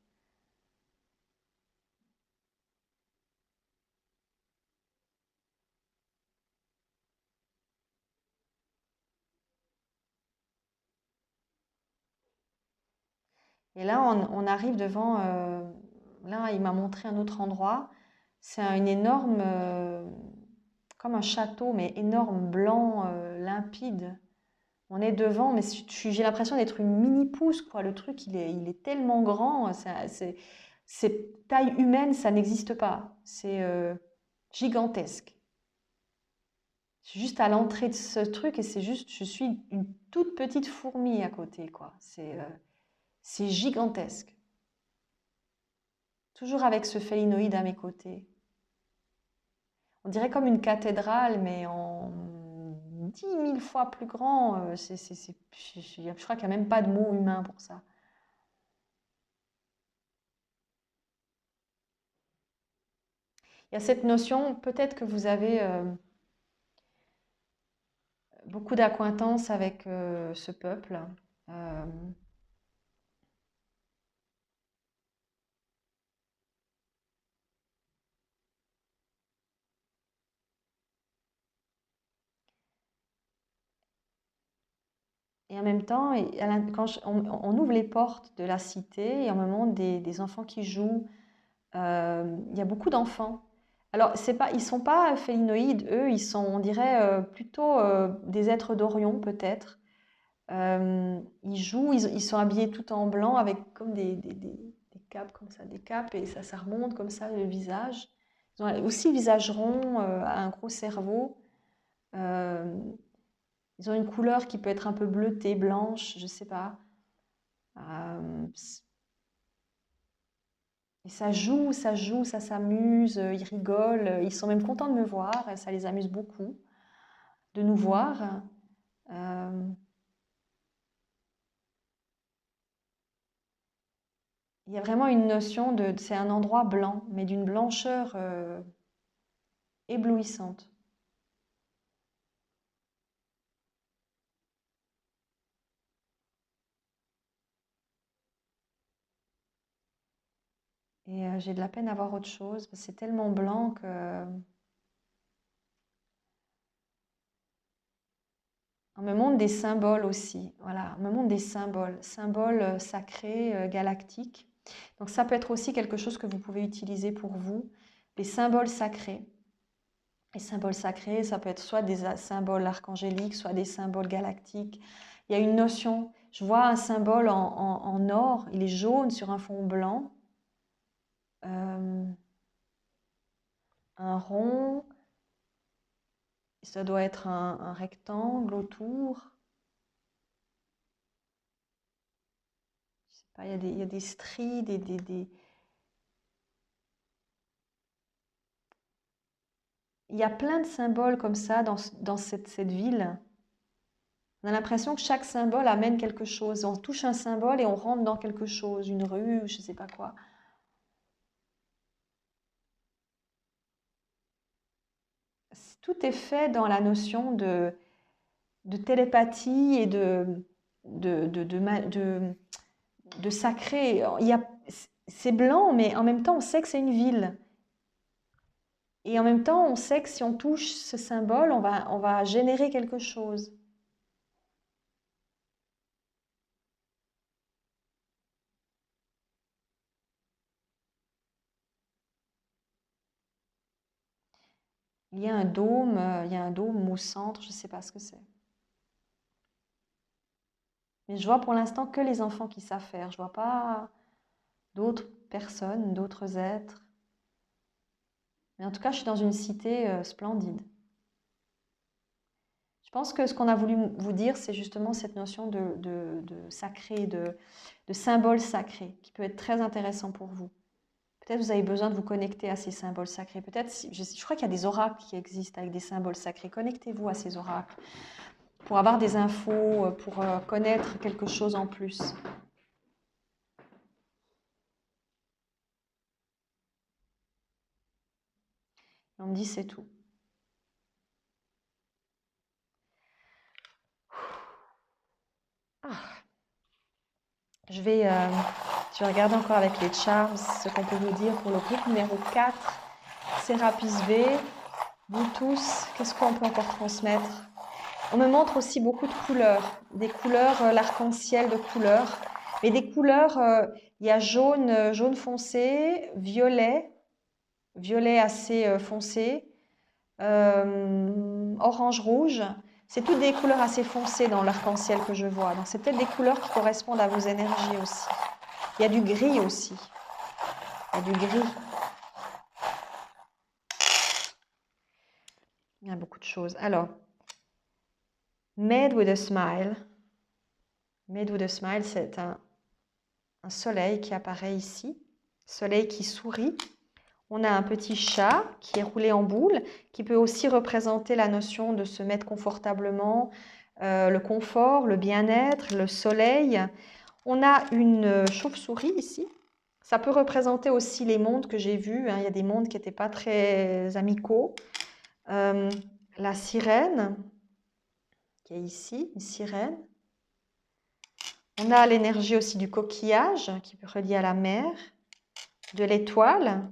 Et là, on arrive devant. Là, il m'a montré un autre endroit. C'est une énorme, comme un château, mais énorme, blanc, limpide. On est devant, mais j'ai l'impression d'être une mini pousse, quoi. Le truc, il est tellement grand, c'est taille humaine, ça n'existe pas. C'est gigantesque. Je suis juste à l'entrée de ce truc et c'est juste, je suis une toute petite fourmi à côté, quoi. C'est gigantesque. Toujours avec ce félinoïde à mes côtés. On dirait comme une cathédrale, mais en 10 000 fois plus grand. Je crois qu'il n'y a même pas de mot humain pour ça. Il y a cette notion, peut-être que vous avez beaucoup d'acquaintance avec ce peuple. Euh, et en même temps, quand on ouvre les portes de la cité, il y a un moment des enfants qui jouent. Il y a beaucoup d'enfants. Alors, c'est pas, ils sont pas félinoïdes, eux, ils sont, on dirait, plutôt des êtres d'Orion, peut-être. Ils jouent, ils sont habillés tout en blanc avec comme des capes comme ça, des capes, et ça remonte comme ça le visage. Ils ont aussi le visage rond, un gros cerveau. Euh, Ils ont une couleur qui peut être un peu bleutée, blanche, je sais pas. Euh, et ça s'amuse, ils rigolent, ils sont même contents de me voir, ça les amuse beaucoup de nous voir. Euh, il y a vraiment une notion c'est un endroit blanc, mais d'une blancheur éblouissante. Et j'ai de la peine à voir autre chose, parce que c'est tellement blanc que on me montre des symboles aussi. Voilà, on me montre des symboles, symboles sacrés, galactiques. Donc ça peut être aussi quelque chose que vous pouvez utiliser pour vous, les symboles sacrés. Les symboles sacrés, ça peut être soit des symboles archangéliques, soit des symboles galactiques. Il y a une notion, je vois un symbole en or, il est jaune sur un fond blanc, euh, un rond, ça doit être un rectangle autour. Je sais pas, il y a des stries, il y a plein de symboles comme ça dans cette ville. On a l'impression que chaque symbole amène quelque chose. On touche un symbole et on rentre dans quelque chose, une rue, je ne sais pas quoi. Tout est fait dans la notion de télépathie et de sacré. C'est blanc, mais en même temps, on sait que c'est une ville. Et en même temps, on sait que si on touche ce symbole, on va générer quelque chose. Il y a un dôme au centre, je ne sais pas ce que c'est. Mais je vois pour l'instant que les enfants qui savent faire. Je vois pas d'autres personnes, d'autres êtres. Mais en tout cas, je suis dans une cité splendide. Je pense que ce qu'on a voulu vous dire, c'est justement cette notion de sacré, de symbole sacré, qui peut être très intéressant pour vous. Peut-être vous avez besoin de vous connecter à ces symboles sacrés. Peut-être, je crois qu'il y a des oracles qui existent avec des symboles sacrés. Connectez-vous à ces oracles pour avoir des infos, pour connaître quelque chose en plus. On me dit c'est tout. Ah. Je vais, euh, je vais regarder encore avec les charms ce qu'on peut vous dire pour le groupe numéro 4. Sérapis V, vous tous, qu'est-ce qu'on peut encore transmettre? On me montre aussi beaucoup de couleurs, des couleurs, l'arc-en-ciel de couleurs, mais des couleurs, il y a jaune, jaune foncé, violet, violet assez foncé, orange-rouge. C'est toutes des couleurs assez foncées dans l'arc-en-ciel que je vois. Donc, c'est peut-être des couleurs qui correspondent à vos énergies aussi. Il y a du gris aussi. Il y a du gris. Il y a beaucoup de choses. Alors, Made with a Smile. Made with a Smile, c'est un soleil qui apparaît ici. Soleil qui sourit. On a un petit chat qui est roulé en boule, qui peut aussi représenter la notion de se mettre confortablement, le confort, le bien-être, le soleil. On a une chauve-souris ici. Ça peut représenter aussi les mondes que j'ai vus. Il y a des mondes qui n'étaient pas très amicaux. La sirène, qui est ici, une sirène. On a l'énergie aussi du coquillage, qui peut relier à la mer, de l'étoile,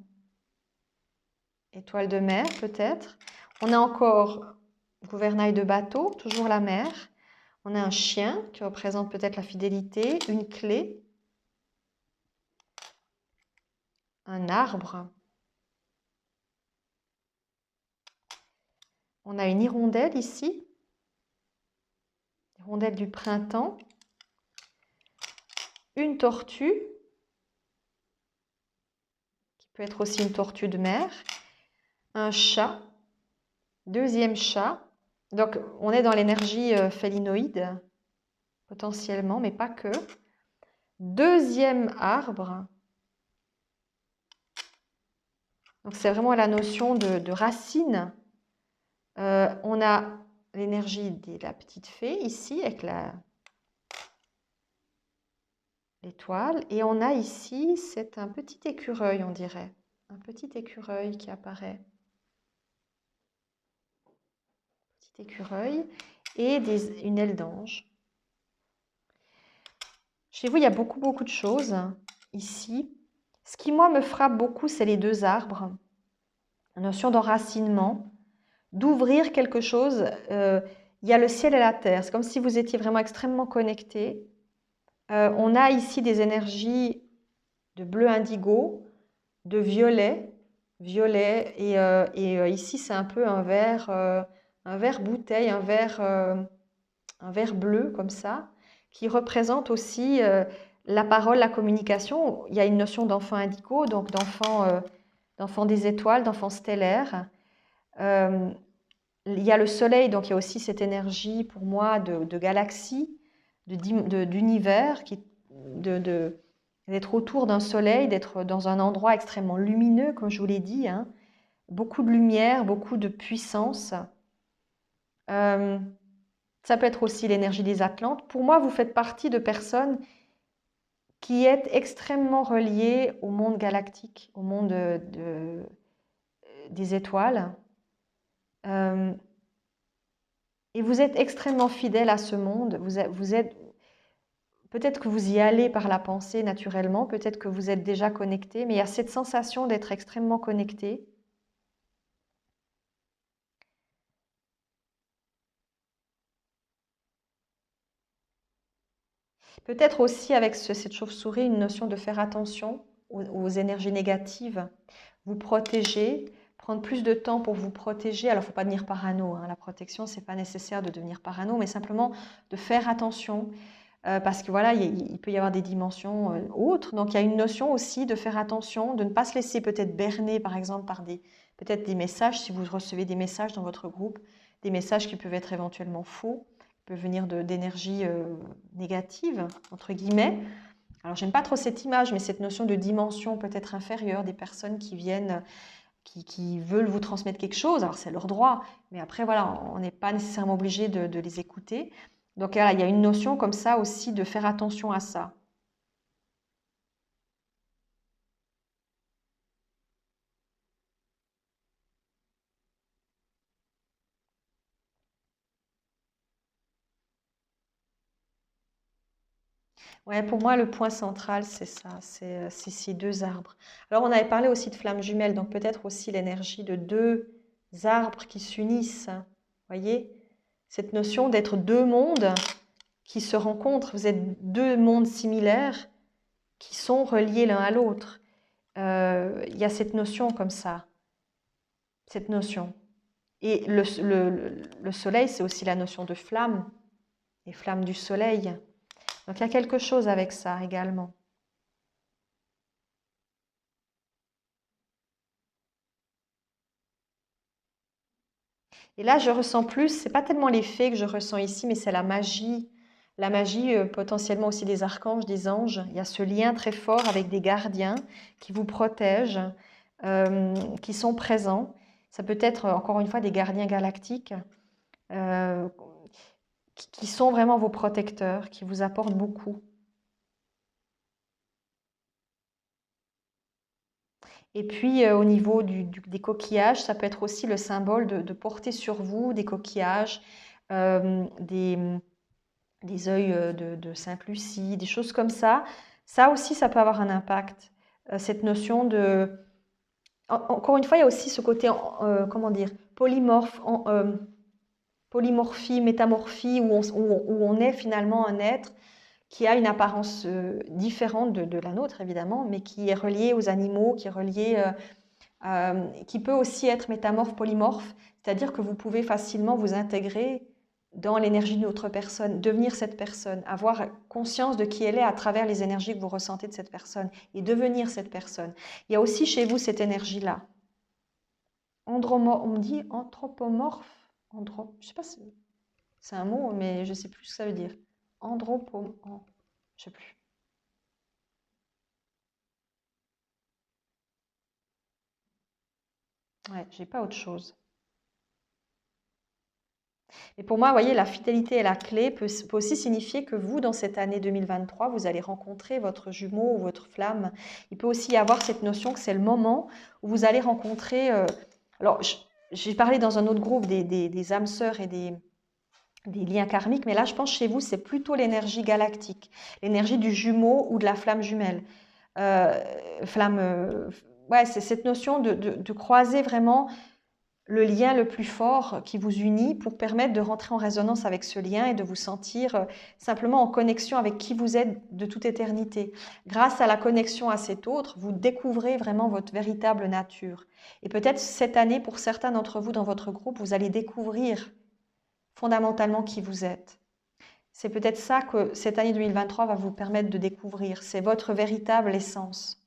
étoile de mer peut-être. On a encore gouvernail de bateau, toujours la mer. On a un chien qui représente peut-être la fidélité, une clé, un arbre. On a une hirondelle ici, hirondelle du printemps, une tortue, qui peut être aussi une tortue de mer, un chat, deuxième chat. Donc, on est dans l'énergie félinoïde, potentiellement, mais pas que. Deuxième arbre. Donc, c'est vraiment la notion de racine. On a l'énergie de la petite fée ici, avec l'étoile. Et on a ici, c'est un petit écureuil, on dirait. Un petit écureuil qui apparaît. Petit écureuil et une aile d'ange. Chez vous, il y a beaucoup de choses ici. Ce qui, moi, me frappe beaucoup, c'est les deux arbres. La notion d'enracinement, d'ouvrir quelque chose. Il y a le ciel et la terre. C'est comme si vous étiez vraiment extrêmement connectés. On a ici des énergies de bleu indigo, de violet. Et ici, c'est un peu un verre bouteille, un verre bleu comme ça, qui représente aussi la parole, la communication. Il y a une notion d'enfant indigo, donc d'enfant des étoiles, d'enfant stellaire. Il y a le soleil, donc il y a aussi cette énergie pour moi de galaxie, d'univers, d'être autour d'un soleil, d'être dans un endroit extrêmement lumineux, comme je vous l'ai dit, hein. Beaucoup de lumière, beaucoup de puissance. Ça peut être aussi l'énergie des Atlantes. Pour moi, vous faites partie de personnes qui êtes extrêmement reliées au monde galactique, au monde des étoiles. Et vous êtes extrêmement fidèle à ce monde. Peut-être que vous y allez par la pensée naturellement, peut-être que vous êtes déjà connecté, mais il y a cette sensation d'être extrêmement connecté. Peut-être aussi avec cette chauve-souris, une notion de faire attention aux énergies négatives, vous protéger, prendre plus de temps pour vous protéger. Alors, il ne faut pas devenir parano, hein. La protection, ce n'est pas nécessaire de devenir parano, mais simplement de faire attention. Parce que voilà, il peut y avoir des dimensions autres. Donc, il y a une notion aussi de faire attention, de ne pas se laisser peut-être berner, par exemple, par peut-être des messages, si vous recevez des messages dans votre groupe, des messages qui peuvent être éventuellement faux, qui peuvent venir d'énergie négative, entre guillemets. Alors, j'aime pas trop cette image, mais cette notion de dimension peut-être inférieure, des personnes qui viennent, qui veulent vous transmettre quelque chose. Alors, c'est leur droit, mais après, voilà, on n'est pas nécessairement obligé de les écouter. Donc, voilà, il y a une notion comme ça aussi de faire attention à ça. Ouais, pour moi, le point central, c'est ça, c'est ces deux arbres. Alors, on avait parlé aussi de flammes jumelles, donc peut-être aussi l'énergie de deux arbres qui s'unissent. Voyez, cette notion d'être deux mondes qui se rencontrent. Vous êtes deux mondes similaires qui sont reliés l'un à l'autre. Il y a cette notion comme ça. cette notion. Et le soleil, c'est aussi la notion de flamme, les flammes du soleil. Donc il y a quelque chose avec ça également. Et là, je ressens plus, c'est pas tellement l'effet que je ressens ici, mais c'est la magie. La magie, potentiellement aussi des archanges, des anges. Il y a ce lien très fort avec des gardiens qui vous protègent, qui sont présents. Ça peut être, encore une fois, des gardiens galactiques euh, qui sont vraiment vos protecteurs, qui vous apportent beaucoup. Et puis, au niveau des coquillages, ça peut être aussi le symbole de porter sur vous des coquillages, euh, des, des œils de Sainte-Lucie, des choses comme ça. Ça aussi, ça peut avoir un impact. Cette notion de... Encore une fois, il y a aussi ce côté, comment dire, polymorphie, métamorphie, où on est finalement un être qui a une apparence différente de la nôtre, évidemment, mais qui est relié aux animaux, qui est relié... qui peut aussi être métamorphe, polymorphe, c'est-à-dire que vous pouvez facilement vous intégrer dans l'énergie d'une autre personne, devenir cette personne, avoir conscience de qui elle est à travers les énergies que vous ressentez de cette personne et devenir cette personne. Il y a aussi chez vous cette énergie-là. On me dit anthropomorphe, je sais pas si c'est un mot, mais je sais plus ce que ça veut dire. Je sais plus. Ouais, j'ai pas autre chose. Et pour moi, vous voyez, la fidélité et la clé peut aussi signifier que vous, dans cette année 2023, vous allez rencontrer votre jumeau ou votre flamme. Il peut aussi y avoir cette notion que c'est le moment où vous allez rencontrer... alors, j'ai parlé dans un autre groupe des âmes sœurs et des liens karmiques, mais là, je pense chez vous, c'est plutôt l'énergie galactique, l'énergie du jumeau ou de la flamme jumelle. Euh, flamme... ouais, c'est cette notion de croiser vraiment le lien le plus fort qui vous unit pour permettre de rentrer en résonance avec ce lien et de vous sentir simplement en connexion avec qui vous êtes de toute éternité. Grâce à la connexion à cet autre, vous découvrez vraiment votre véritable nature. Et peut-être cette année, pour certains d'entre vous dans votre groupe, vous allez découvrir fondamentalement qui vous êtes. C'est peut-être ça que cette année 2023 va vous permettre de découvrir. C'est votre véritable essence.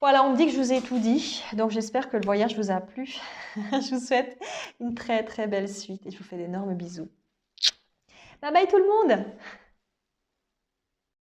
Voilà, on me dit que je vous ai tout dit, donc j'espère que le voyage vous a plu. Je vous souhaite une très très belle suite et je vous fais d'énormes bisous. Bye bye tout le monde!